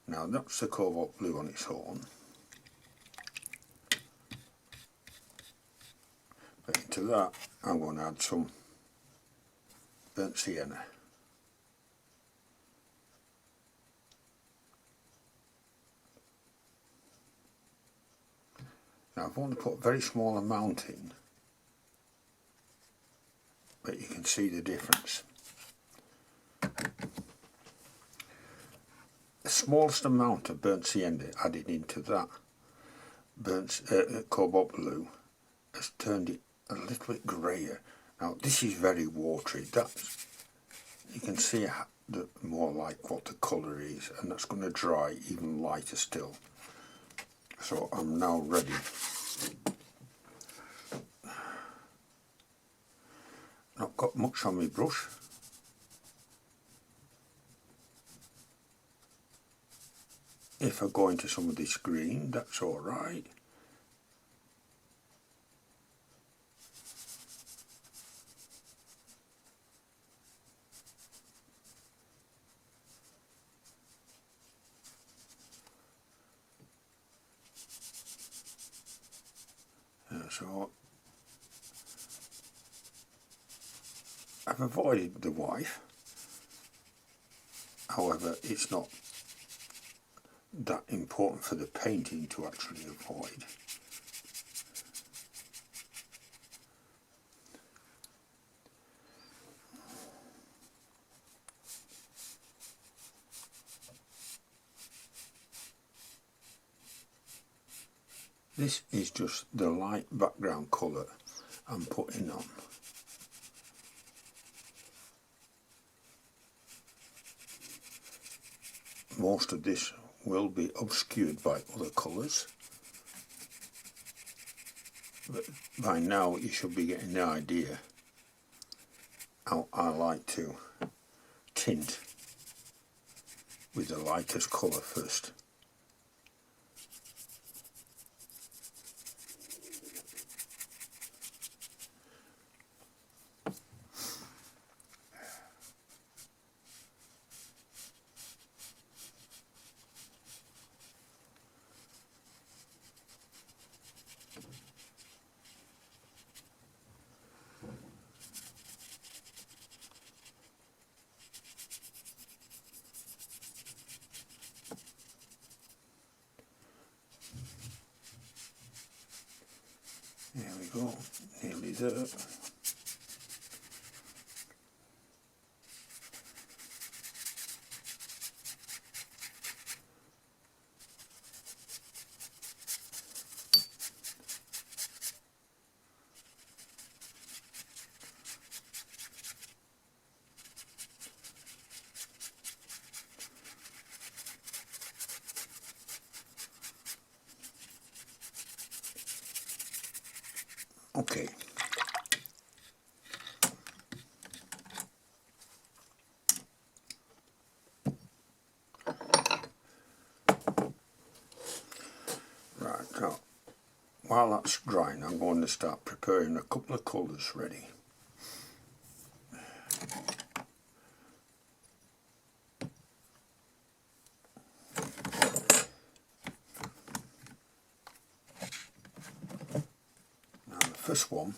Now that's the cobalt blue on its own. But into that I'm going to add some burnt sienna. Now I've only put a very small amount in, but you can see the difference. The smallest amount of burnt sienna added into that burnt cobalt blue has turned it a little bit greyer. Now this is very watery. That's, you can see more like what the colour is, and that's going to dry even lighter still. So I'm now ready. Not got much on my brush. If I go into some of this green, that's alright. So I've avoided the wife, however it's not that important for the painting to actually avoid. This is just the light background colour I'm putting on. Most of this will be obscured by other colours, but by now you should be getting the idea how I like to tint with the lightest colour first. There we go, nearly there. Okay. Right, so while that's drying, I'm going to start preparing a couple of colours ready. Now the first one,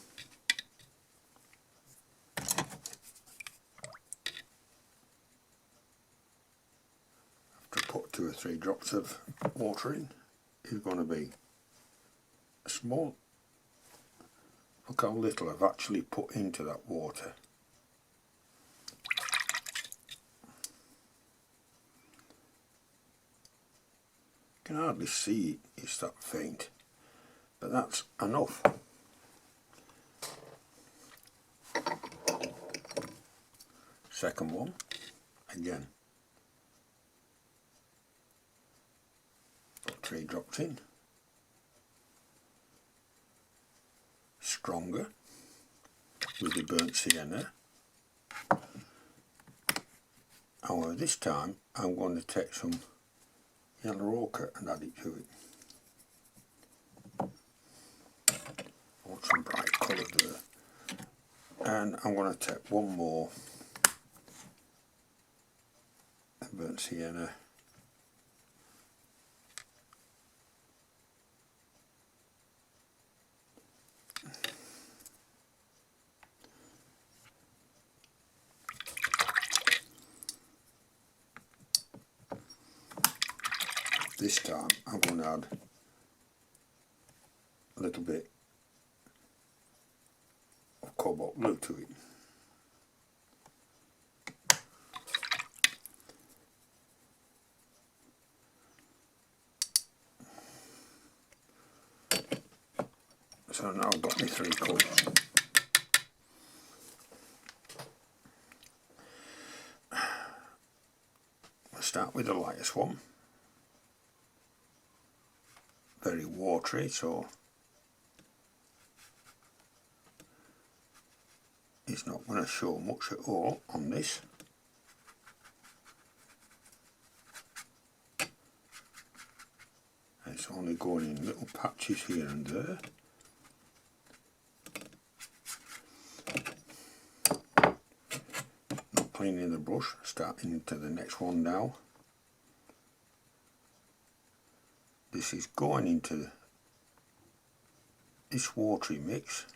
after put 2 or 3 drops of water in, is going to be a small. Look how little I've actually put into that water. You can hardly see it, it's that faint, but that's enough. Second one, again, put 3 drops in. Stronger with the burnt sienna. However, this time I'm going to take some yellow ochre and add it to it. I want some bright colour there. And I'm going to take one more burnt sienna. This time I'm going to add a little bit of cobalt blue to it. So now I've got my 3 colours. I'll start with the lightest one. Very watery, so it's not going to show much at all on this. It's only going in little patches here and there. Not cleaning the brush, starting into the next one now. This is going into this watery mix.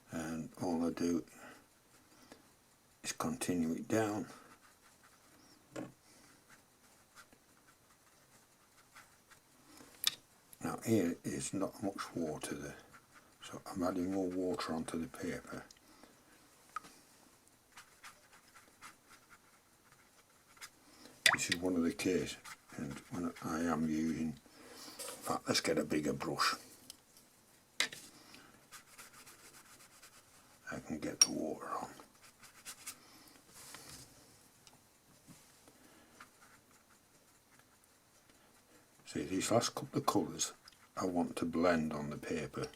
And all I do is continue it down. Now here is not much water there, so I'm adding more water onto the paper. This is one of the keys, and when I am using, in fact, let's get a bigger brush. I can get the water on. See, these last couple of colours I want to blend on the paper.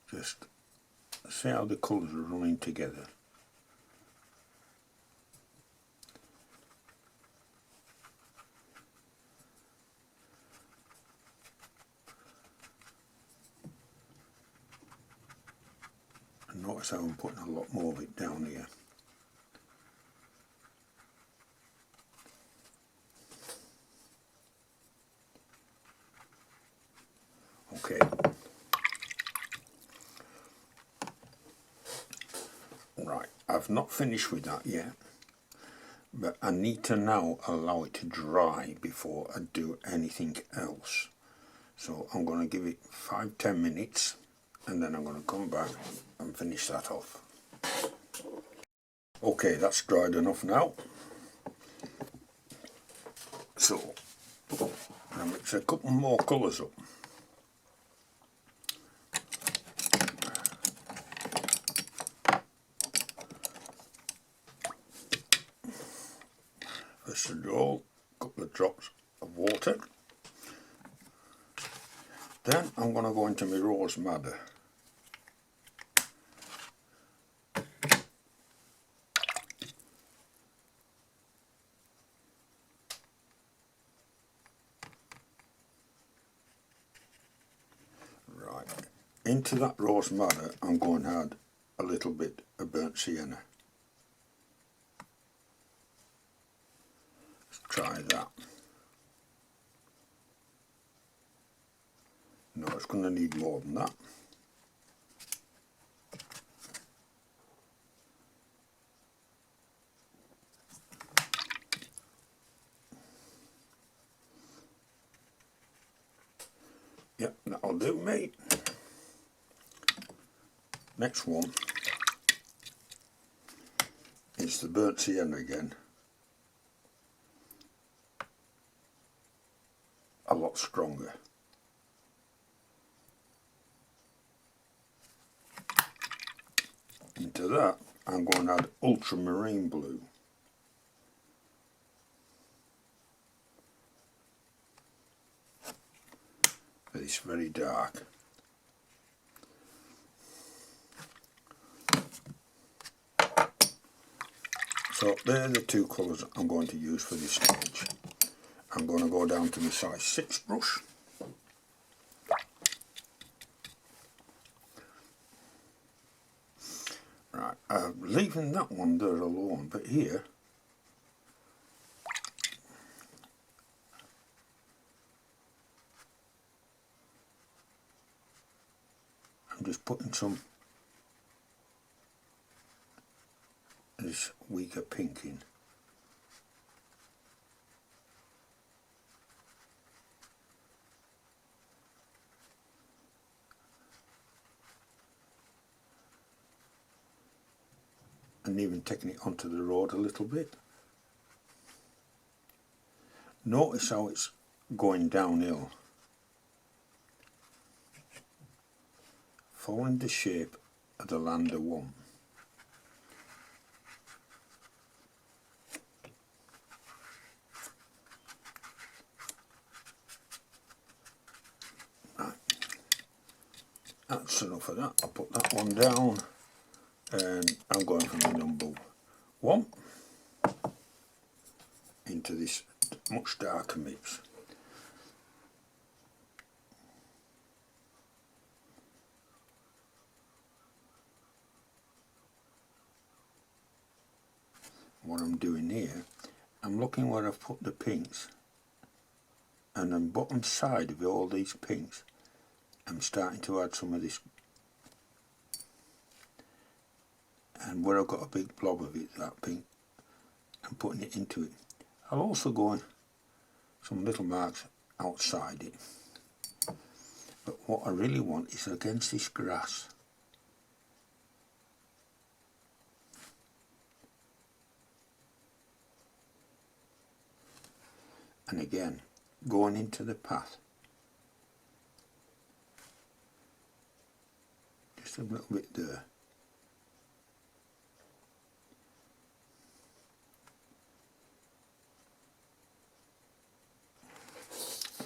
Just see how the colours are running together. Notice how I'm putting a lot more of it down here. Okay. Right, I've not finished with that yet, but I need to now allow it to dry before I do anything else. So I'm going to give it 5-10 minutes and then I'm going to come back and finish that off. Okay, that's dried enough now. So I'll mix a couple more colours up. First of all, a couple of drops of water. Then I'm going to go into my rose madder. Right, into that rose madder I'm going to add a little bit of burnt sienna. Let's try that. No, it's going to need more than that. Yep, that'll do, mate. Next one is the burnt sienna again. A lot stronger. Into that I'm going to add ultramarine blue. It's very dark. So they're the two colours I'm going to use for this stage. I'm going to go down to my size 6 brush. Right, I'm leaving that one there alone, but here I'm just putting some of this weaker pink in. And even taking it onto the road a little bit. Notice how it's going downhill, following the shape of the land I want. Right. That's enough of that. I'll put that one down and I'm going for the number 1 into this much darker mix. What I'm doing here, I'm looking where I've put the pinks, and on the bottom side of all these pinks I'm starting to add some of this, and where I've got a big blob of it, that pink, I'm putting it into it. I'll also go in some little marks outside it, but what I really want is against this grass. And again, going into the path, just a little bit there.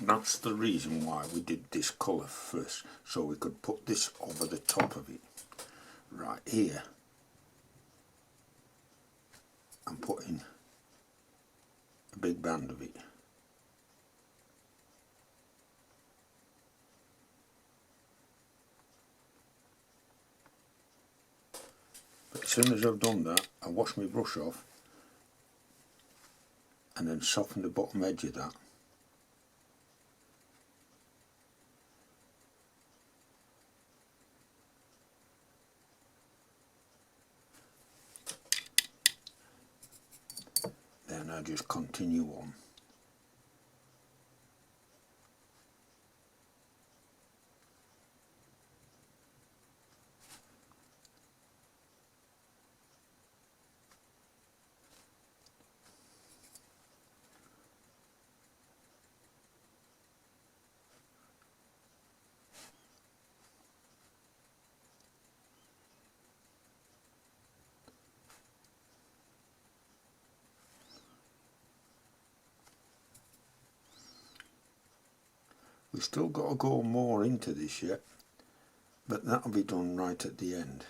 That's the reason why we did this colour first, so we could put this over the top of it. Right here, I'm putting a big band of it. But as soon as I've done that, I wash my brush off and then soften the bottom edge of that. Then I just continue on. We've still got to go more into this yet, but that'll be done right at the end.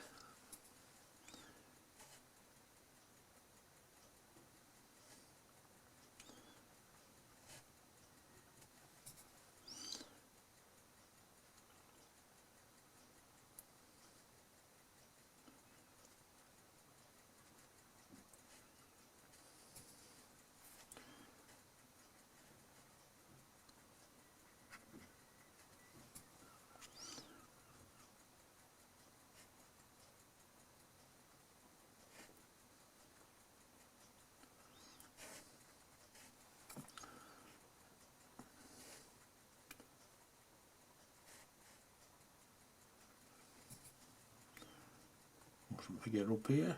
Mustn't forget up here.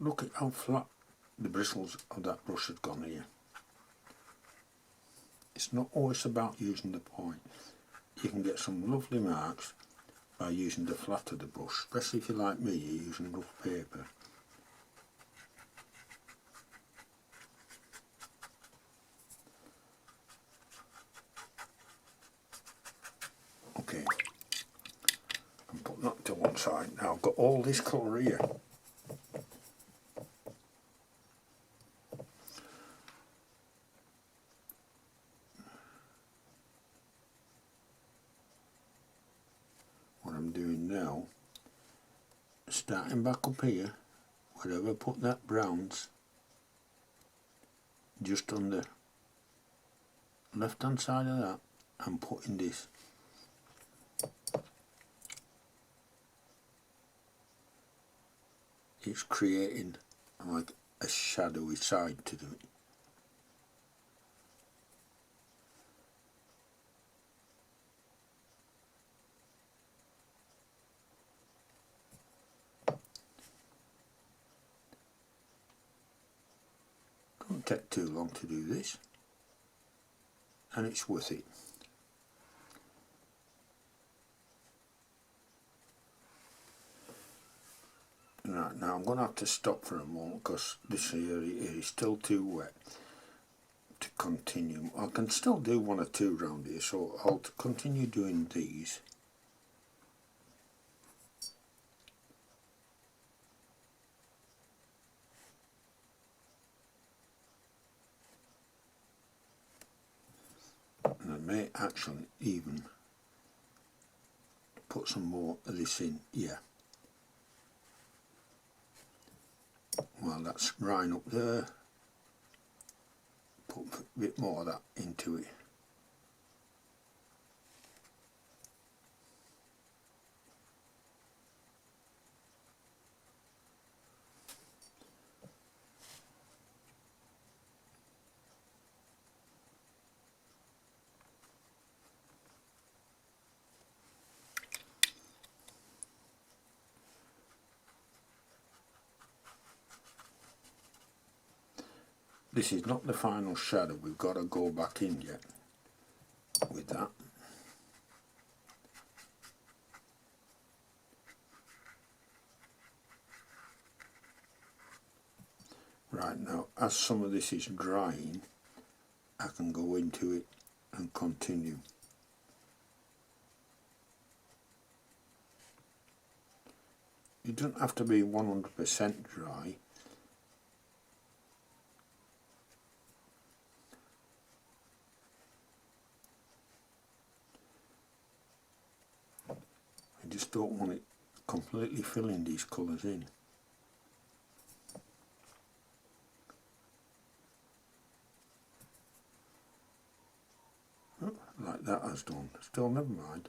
Look at how flat the bristles of that brush had gone here. It's not always about using the point. You can get some lovely marks by using the flat of the brush, especially if you're like me, you're using rough paper. Okay, I'm putting that to one side. Now I've got all this colour here. What I'm doing now, starting back up here, wherever I put that browns, just on the left hand side of that, I'm putting this. It's creating like a shadowy side to it. Don't take too long to do this, and it's worth it. Right, now I'm going to have to stop for a moment because this area is still too wet to continue. I can still do one or two around here, so I'll continue doing these. And I may actually even put some more of this in here. Well, that's drying up there. Put a bit more of that into it. This is not the final shadow, we've got to go back in yet with that. Right, now as some of this is drying, I can go into it and continue. It doesn't have to be 100% dry. just don't want it completely filling these colours in. Oh, like that has done. Still, never mind.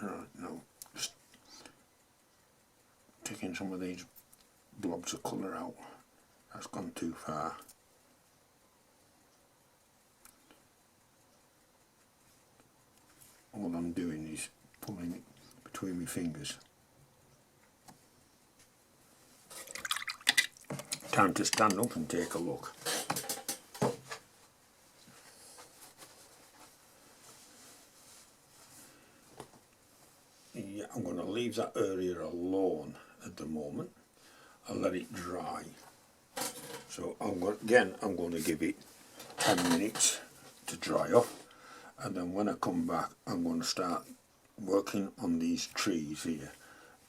Right, now just taking some of these blobs of colour out. That's gone too far. All I'm doing is pulling it between my fingers. Time to stand up and take a look. Yeah, I'm going to leave that area alone at the moment. I'll let it dry. So I'm going to give it 10 minutes to dry up, and then when I come back I'm going to start working on these trees here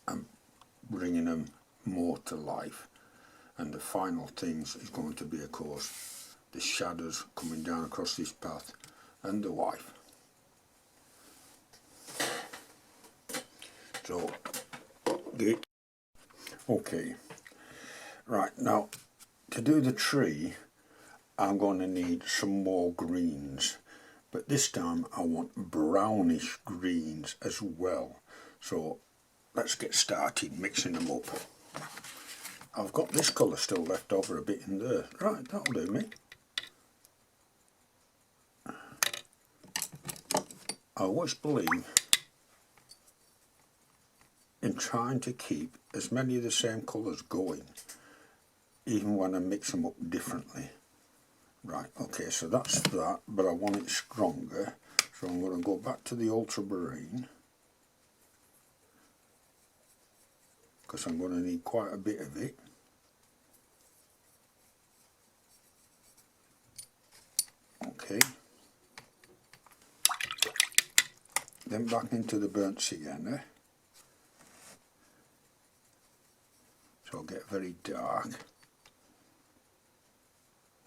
and bringing them more to life. And the final things is going to be, of course, the shadows coming down across this path and the wife. So, good. Okay, right, now to do the tree I'm going to need some more greens, but this time I want brownish greens as well. So let's get started mixing them up. I've got this colour still left over a bit in there. Right, that'll do me. I always believe in trying to keep as many of the same colours going, even when I mix them up differently. Right, okay, so that's that, but I want it stronger, so I'm going to go back to the ultramarine, because I'm going to need quite a bit of it. Okay, then back into the burnt sienna, so I'll get very dark.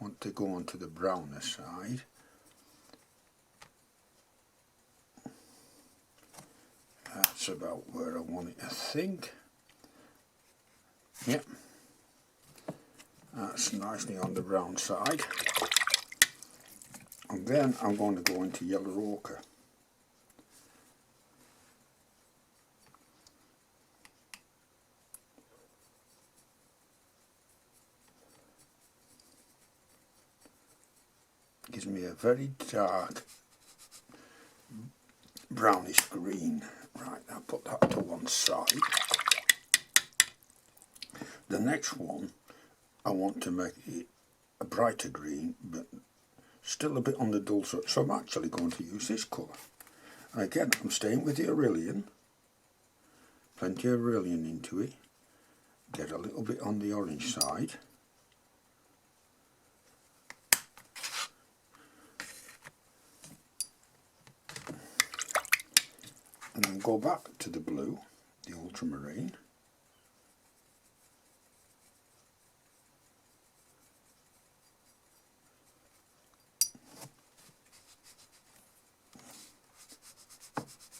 Want to go on to the browner side. That's about where I want it, I think. Yep, that's nicely on the brown side. And then I'm going to go into yellow ochre. Gives me a very dark brownish green. Right, I'll put that to one side. The next one I want to make it a brighter green, but still a bit on the dull side, so I'm actually going to use this colour. And again, I'm staying with the Aurelian, plenty of Aurelian into it, get a little bit on the orange side. And then go back to the blue, the ultramarine.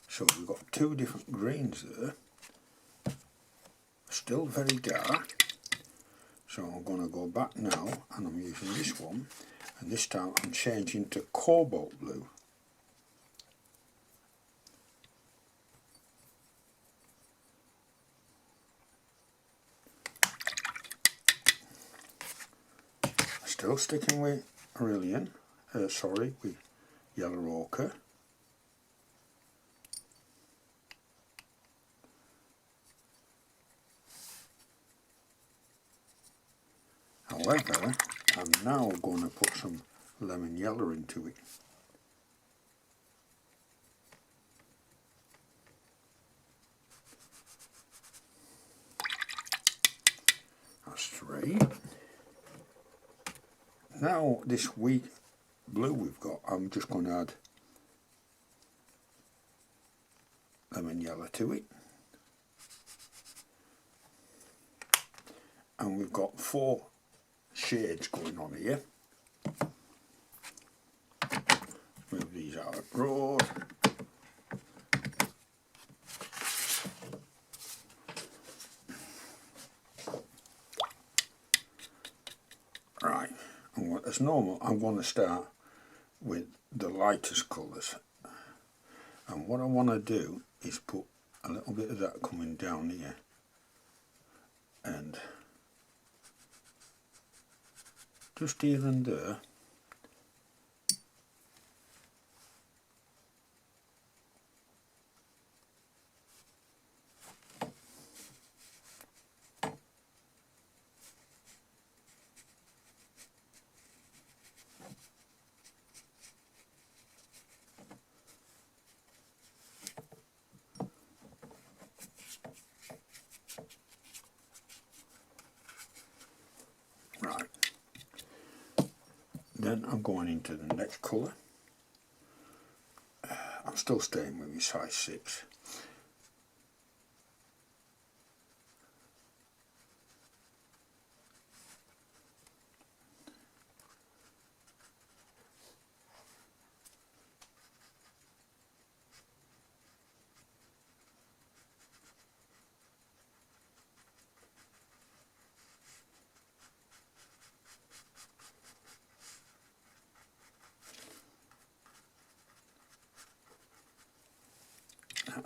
So we've got two different greens there, still very dark. So I'm going to go back now and I'm using this one, and this time I'm changing to cobalt blue. Still sticking with Aurelian, with yellow ochre. However, I'm now going to put some lemon yellow into it. That's three. Now this wheat blue we've got, I'm just going to add lemon yellow to it. And we've got 4 shades going on here. Move these out of the road. Right, and as normal, I'm going to start with the lightest colours. And what I want to do is put a little bit of that coming down here. And just here and there. Right. Then I'm going into the next colour. I'm still staying with my size 6.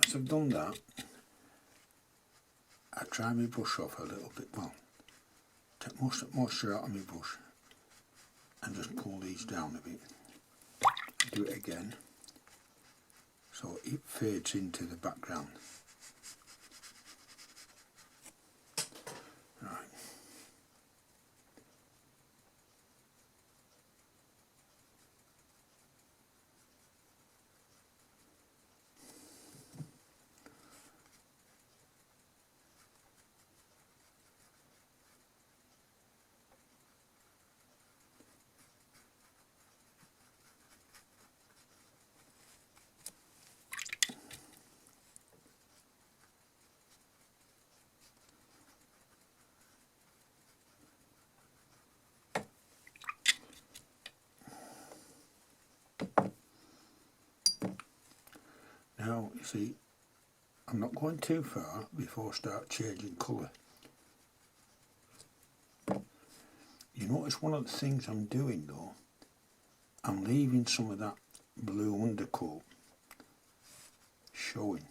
As I've done that, I dry my brush off a little bit, well, take most of the moisture out of my brush and just pull these down a bit. Do it again so it fades into the background. Right. Now, you see, I'm not going too far before I start changing colour. You notice one of the things I'm doing though, I'm leaving some of that blue undercoat showing.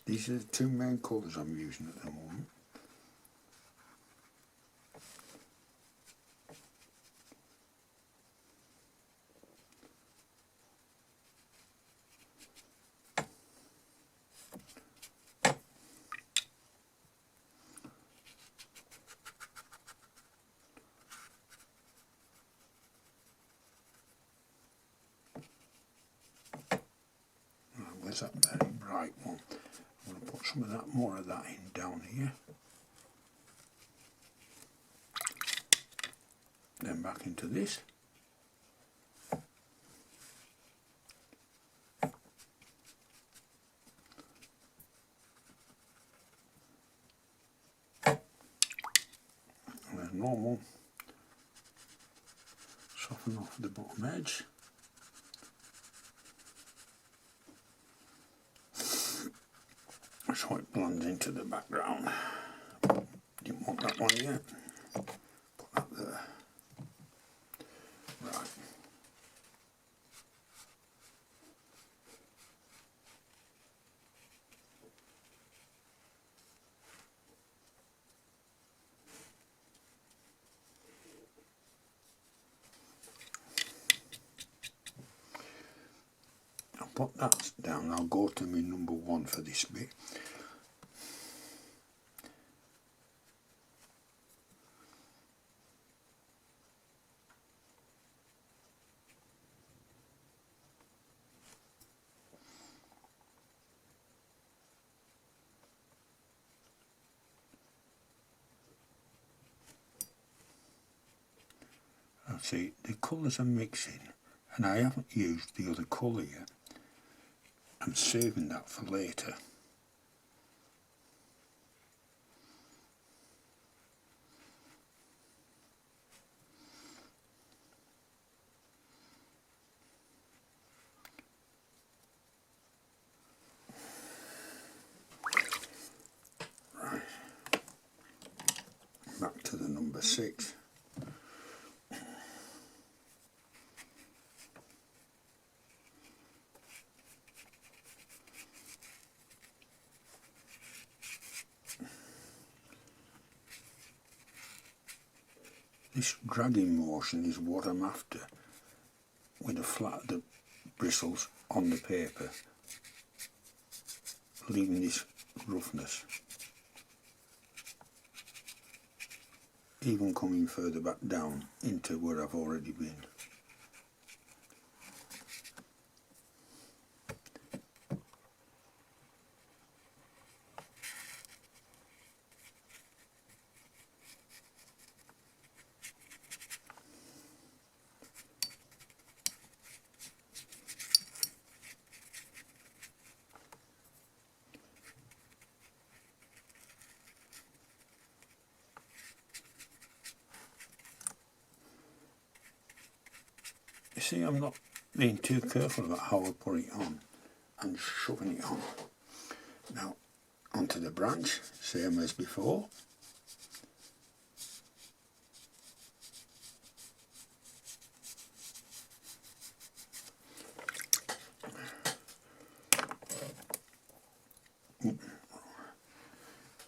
These are the 2 main colours I'm using at the moment. Where's that very bright one? I'm going to put some of that, more of that in down here. Then back into this. And as normal, soften off the bottom edge. So it blends into the background. Didn't want that one yet. Put that there. Right. I'll put that down. I'll go to my number 1 for this bit. see, the colours are mixing, and I haven't used the other colour yet. I'm saving that for later. Right, back to the number 6. This dragging motion is what I'm after, with the bristles on the paper, leaving this roughness, even coming further back down into where I've already been. You see, I'm not being too careful about how I put it on. I'm shoving it on. Now, onto the branch, same as before.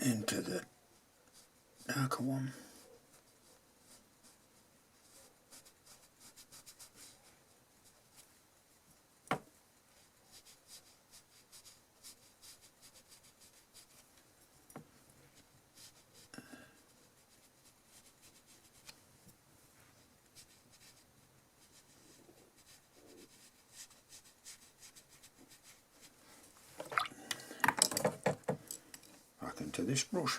Into the darker one. Back into this brush.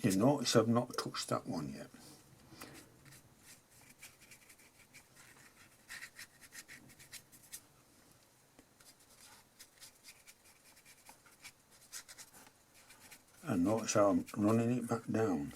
You notice I've not touched that one yet. And notice how I'm running it back down.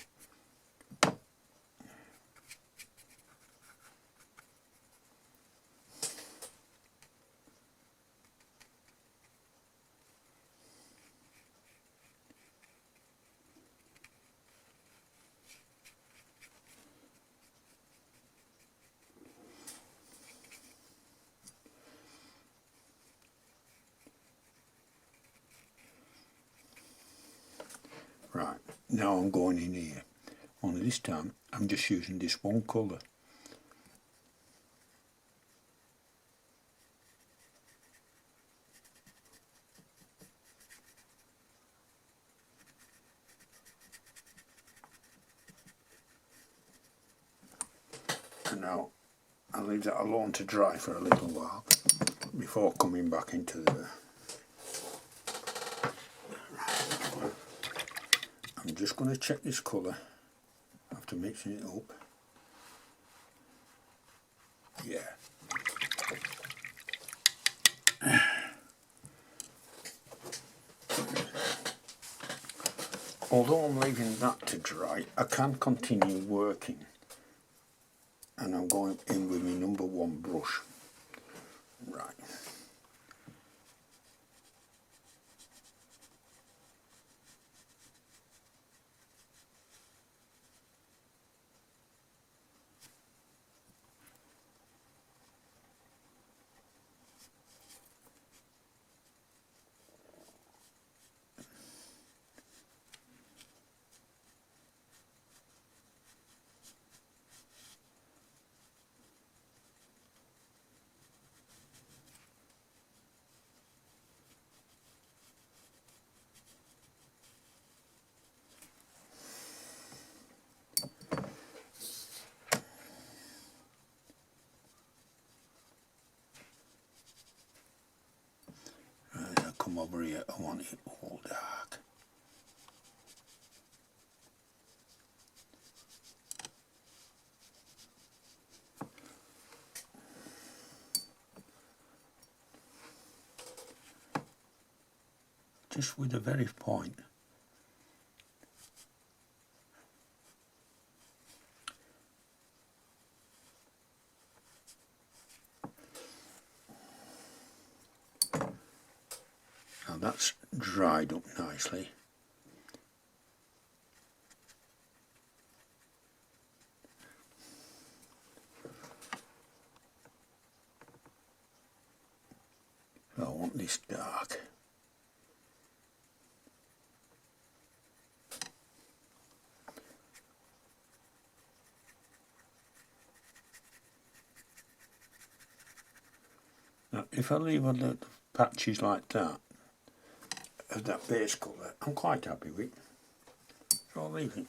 Right, now I'm going in here. Only this time I'm just using this one colour. And now I'll leave that alone to dry for a little while before coming back into the... I'm just going to check this colour after mixing it up. Yeah. Although I'm leaving that to dry, I can continue working. And I'm going in with my number 1 brush. Right. come over here, I want it all dark. Just with the very point. Now that's dried up nicely. So I want this dark. Now if I leave a little patches like that, of that base colour, I'm quite happy with. So I'll leave it.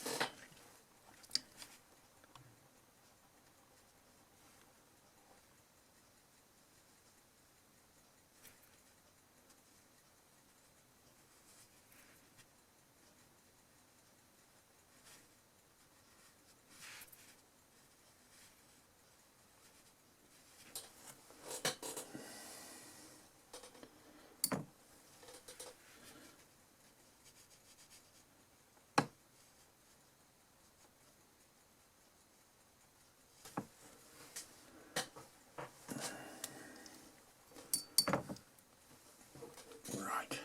Right.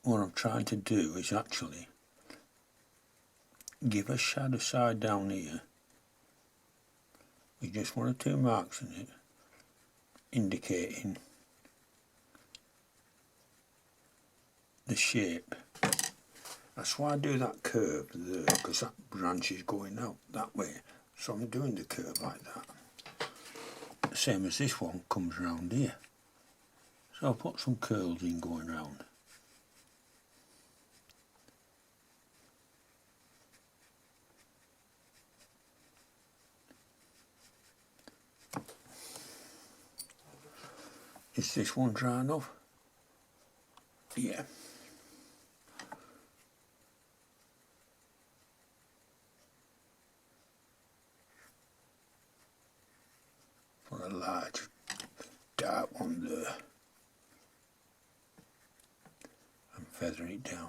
What I'm trying to do is actually give a shadow side down here with just one or two marks in it, indicating the shape. That's why I do that curve there, because that branch is going out that way. So I'm doing the curve like that. Same as this one comes round here. So I'll put some curls in going round. Is this one dry enough? Yeah. For a large dark one there. And feather it down.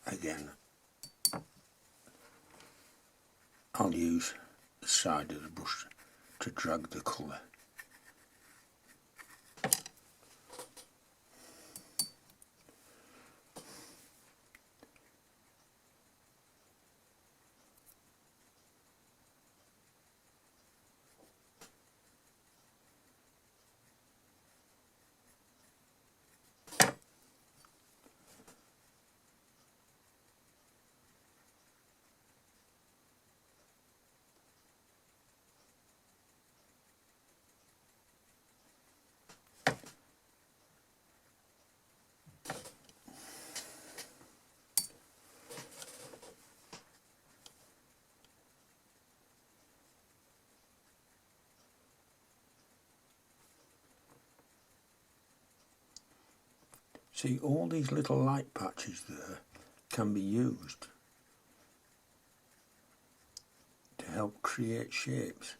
Again, I'll use the side of the brush to drag the colour. See, all these little light patches there can be used to help create shapes.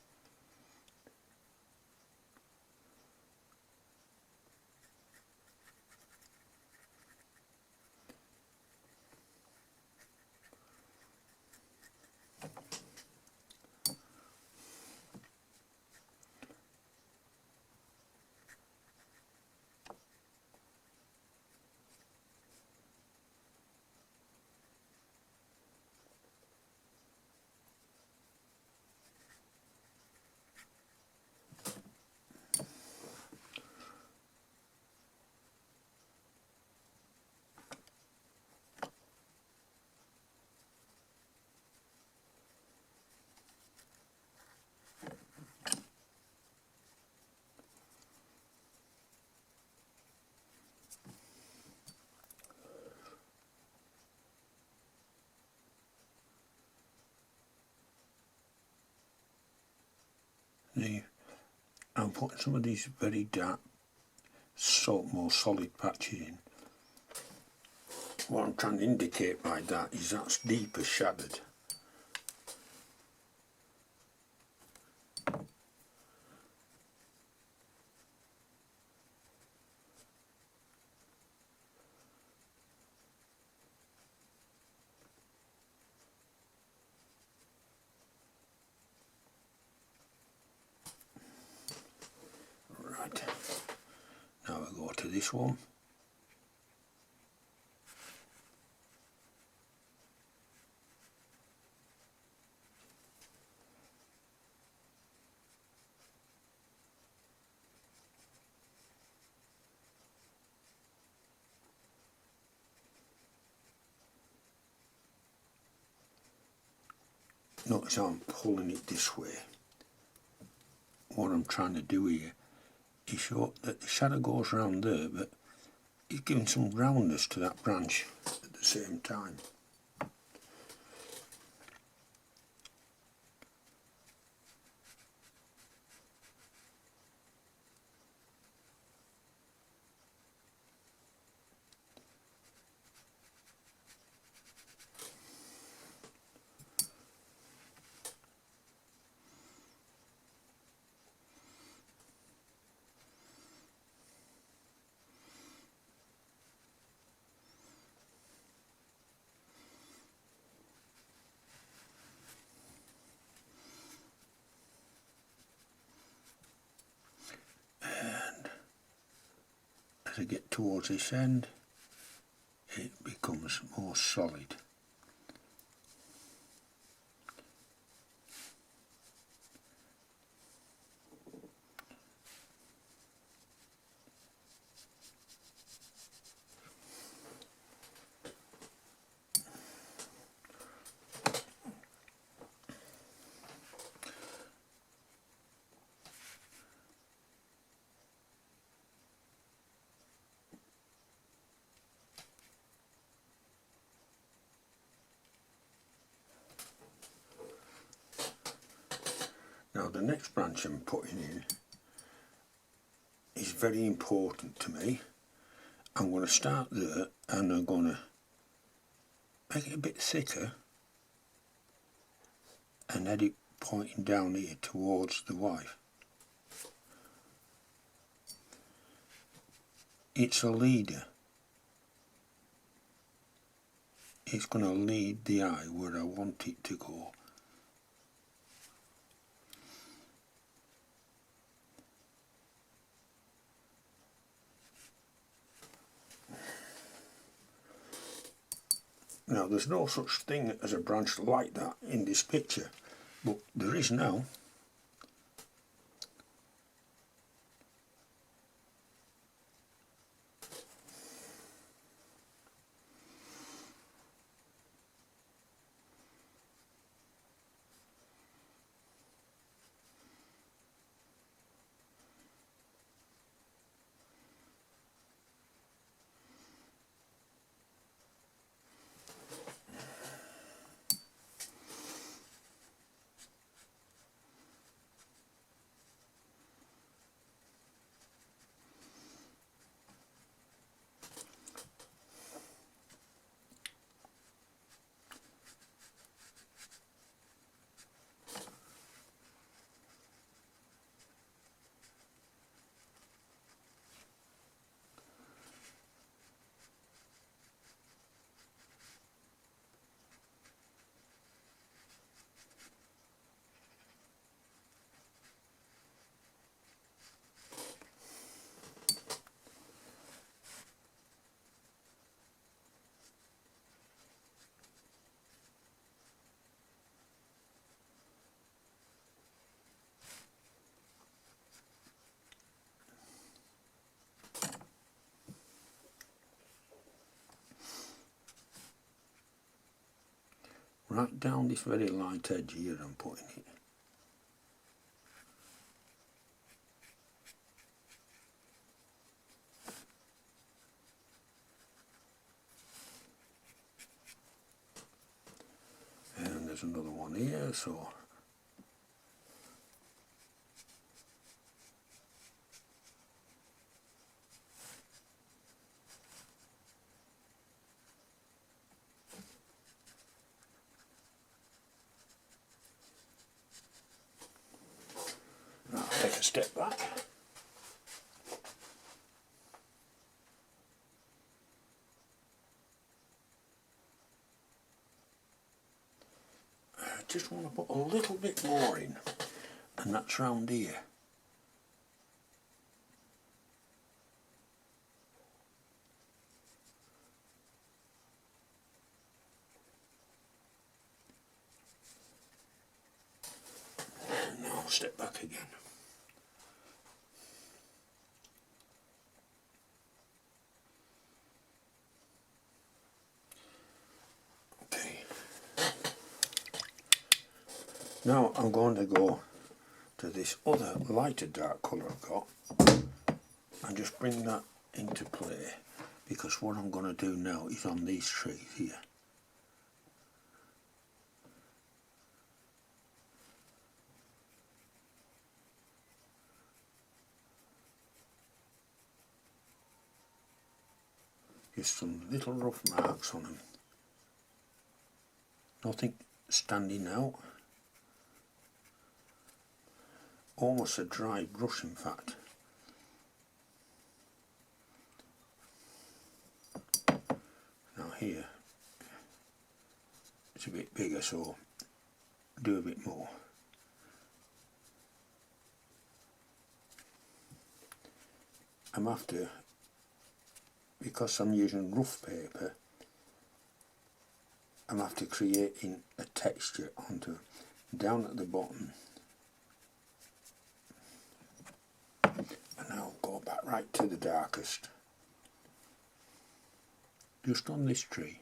I'm putting some of these very dark, more solid patches in. What I'm trying to indicate by that is that's deeper shadowed. Right, now we'll go to this one. Notice how I'm pulling it this way. What I'm trying to do here is show that the shadow goes around there, but it's giving some roundness to that branch at the same time. As I get towards this end, it becomes more solid. Now the next branch I'm putting in is very important to me. I'm going to start there and I'm going to make it a bit thicker and head it pointing down here towards the wife. It's a leader. It's going to lead the eye where I want it to go. Now there's no such thing as a branch like that in this picture, but there is now. Right down this very light edge here I'm putting it. And there's another one here, so step back. I just want to put a little bit more in, and that's round here. And now I'll step back again. Now I'm going to go to this other lighter dark colour I've got and just bring that into play, because what I'm going to do now is on these trees here. Just some little rough marks on them. Nothing standing out. Almost a dry brush, in fact. Now here it's a bit bigger, so do a bit more. I'm after, because I'm using rough paper, I'm after creating a texture onto down at the bottom. And now I'll go back right to the darkest, just on this tree.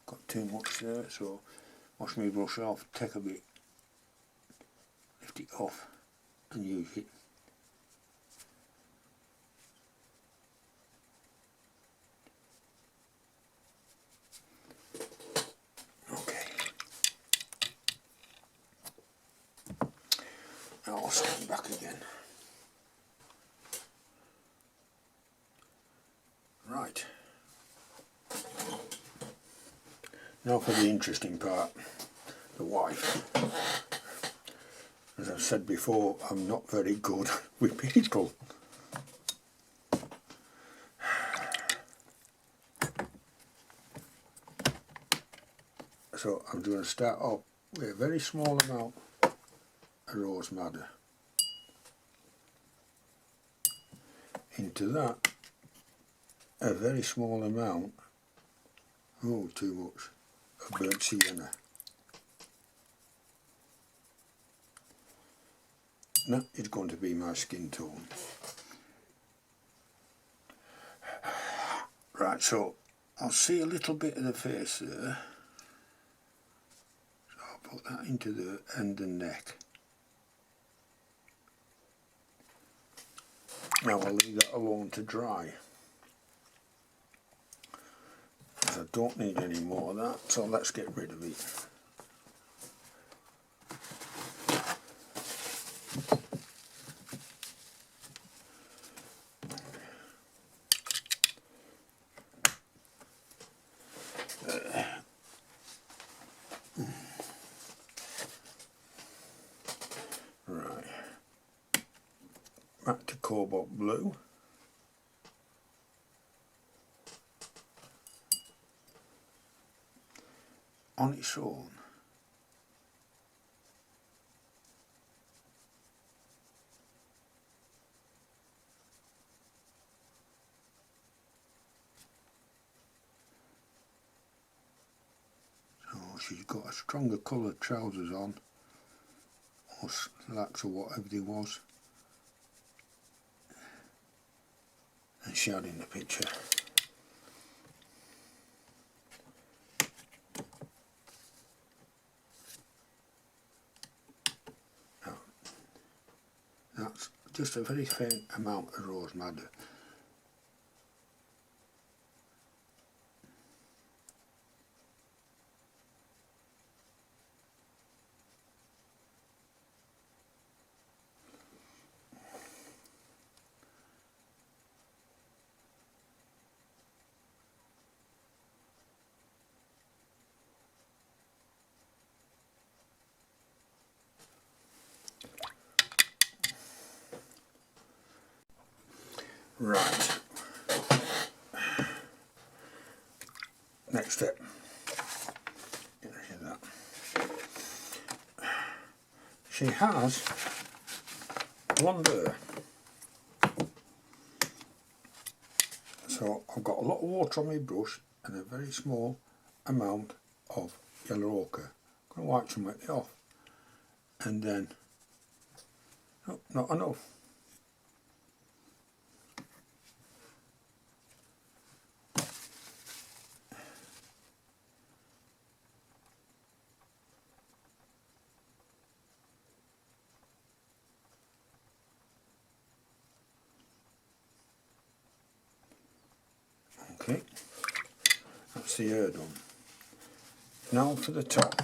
Got too much there, so wash my brush off, take a bit, lift it off and use it. Now I'll stand back again. Right. Now for the interesting part, the wife. As I've said before, I'm not very good with people. So I'm going to start off with a very small amount of rose madder. Into that, a very small amount, oh too much, of burnt sienna. That is going to be my skin tone. Right, so I'll see a little bit of the face there. So I'll put that into the end and neck. Now I'll leave that alone to dry. I don't need any more of that, so let's get rid of it. Right, back to cobalt blue. On its own, so she's got a stronger coloured trousers on, or slacks or whatever they was, and she had in the picture. That's just a very faint amount of rose madder. Right. Next step. Get rid of that. She has blonde hair. So I've got a lot of water on my brush and a very small amount of yellow ochre. I'm going to wipe some of it off. And then, oh, not enough. Okay, that's the hair done. Now for the top.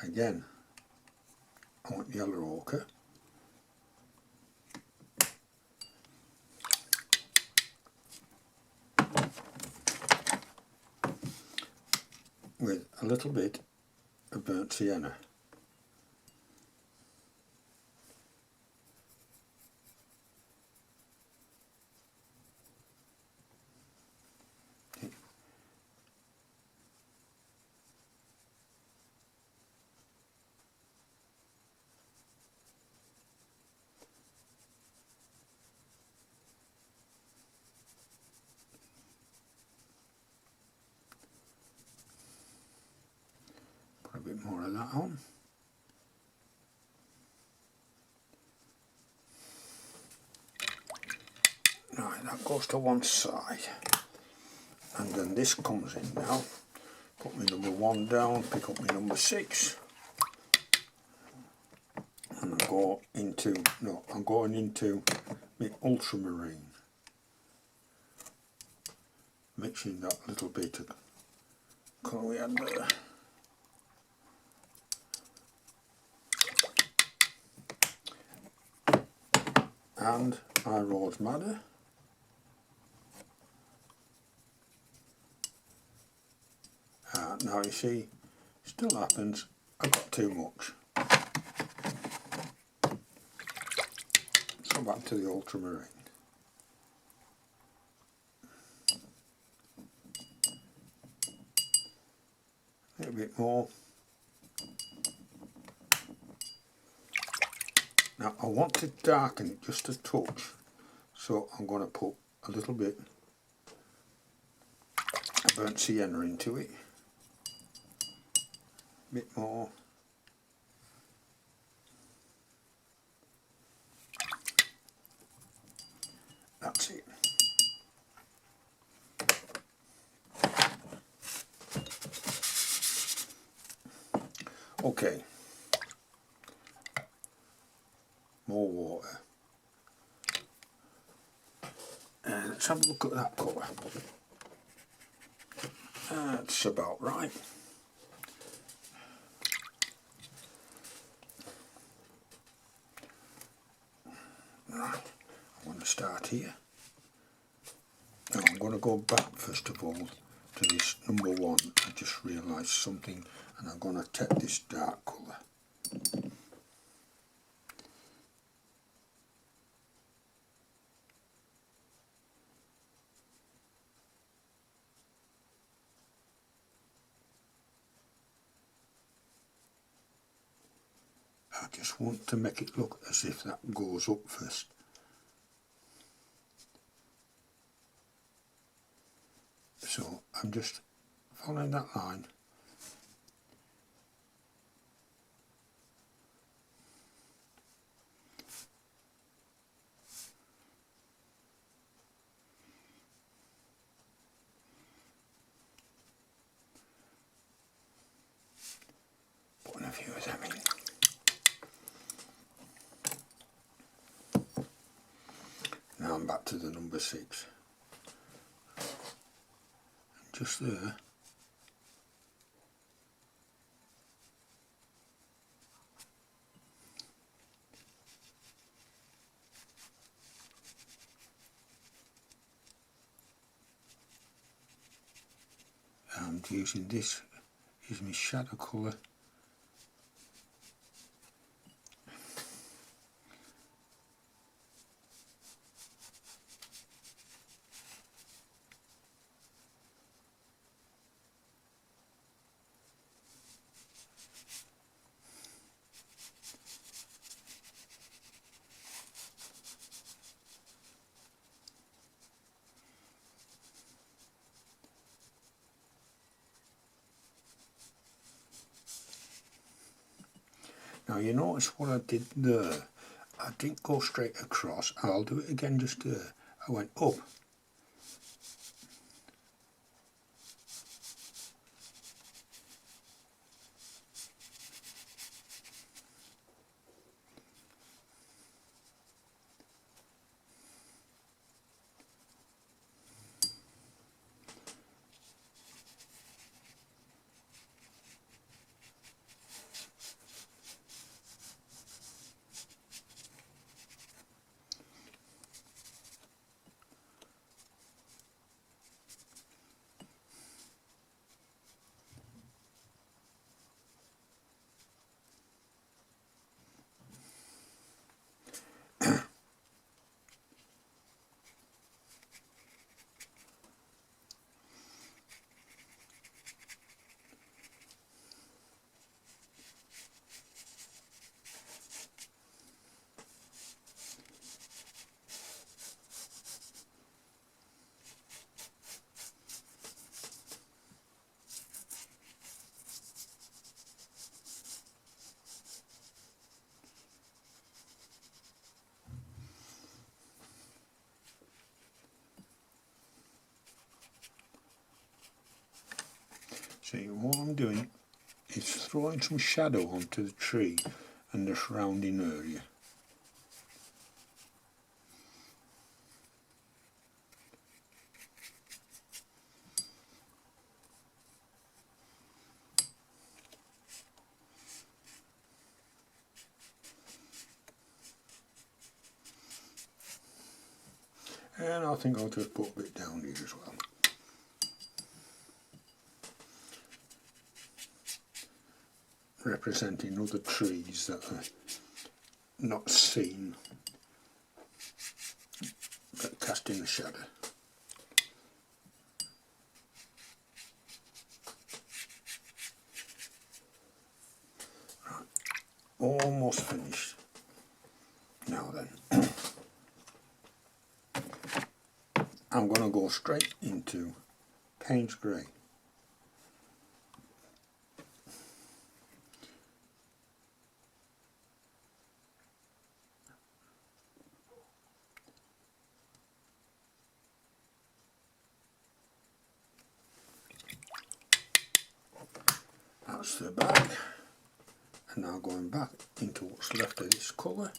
Again, I want yellow ochre. With a little bit of burnt sienna. Put a bit more of that on. Right, that goes to one side. And then this comes in now. Put my number 1 down, pick up my number 6. And I go into, no, I'm going into my ultramarine. Mixing that little bit of colour we had there. And my rose madder. Now you see, still happens, I've got too much. So back to the ultramarine. A little bit more. Now I want to darken it just a touch, so I'm going to put a little bit of burnt sienna into it. A bit more. That's it. Okay. More water. And let's have a look at that colour. That's about right. Right, I'm going to start here. Now I'm going to go back first of all to this number 1. I just realised something, and I'm going to take this dark colour. I just want to make it look as if that goes up first. So I'm just following that line. Putting a few of them in. Now I'm back to the number 6. And just there, I'm using this as my shadow colour. Now you notice what I did there. I didn't go straight across. I'll do it again just there. I went up. See, what I'm doing is throwing some shadow onto the tree and the surrounding area. And I think I'll just put a bit down here as well. Representing other trees that are not seen but casting a shadow. Right. Almost finished. Now then, I'm going to go straight into Payne's Grey. That's the back, and now going back into what's left of this colour.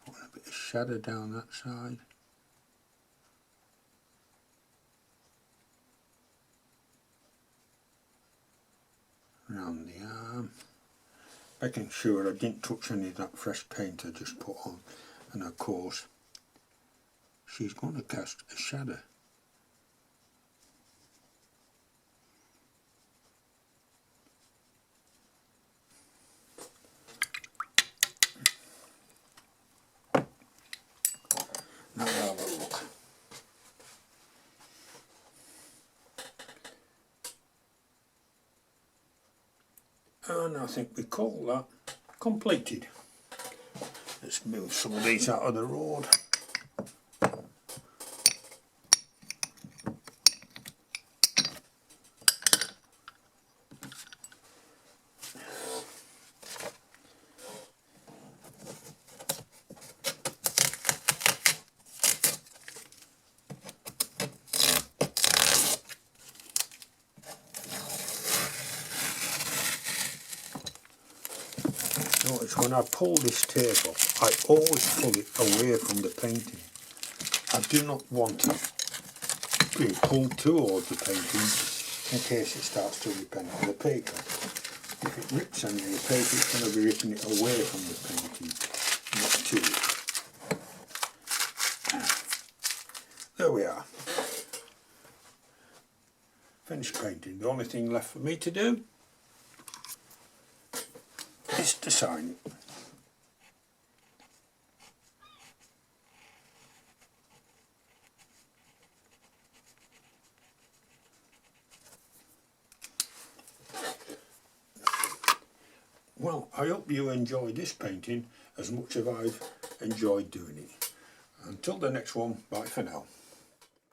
Putting a bit of shadow down that side. Around the arm. Making sure I didn't touch any of that fresh paint I just put on, and of course she's going to cast a shadow. Now we'll have a look. And I think we call that completed. Let's move some of these out of the road. Notice when I pull this tape off, I always pull it away from the painting. I do not want it being pulled towards the painting in case it starts to rip into the paper. If it rips into the paper, it's going to be ripping it away from the painting, not to it. There we are. Finished painting. The only thing left for me to do is to sign it. Well, I hope you enjoyed this painting as much as I've enjoyed doing it. Until the next one, bye for now.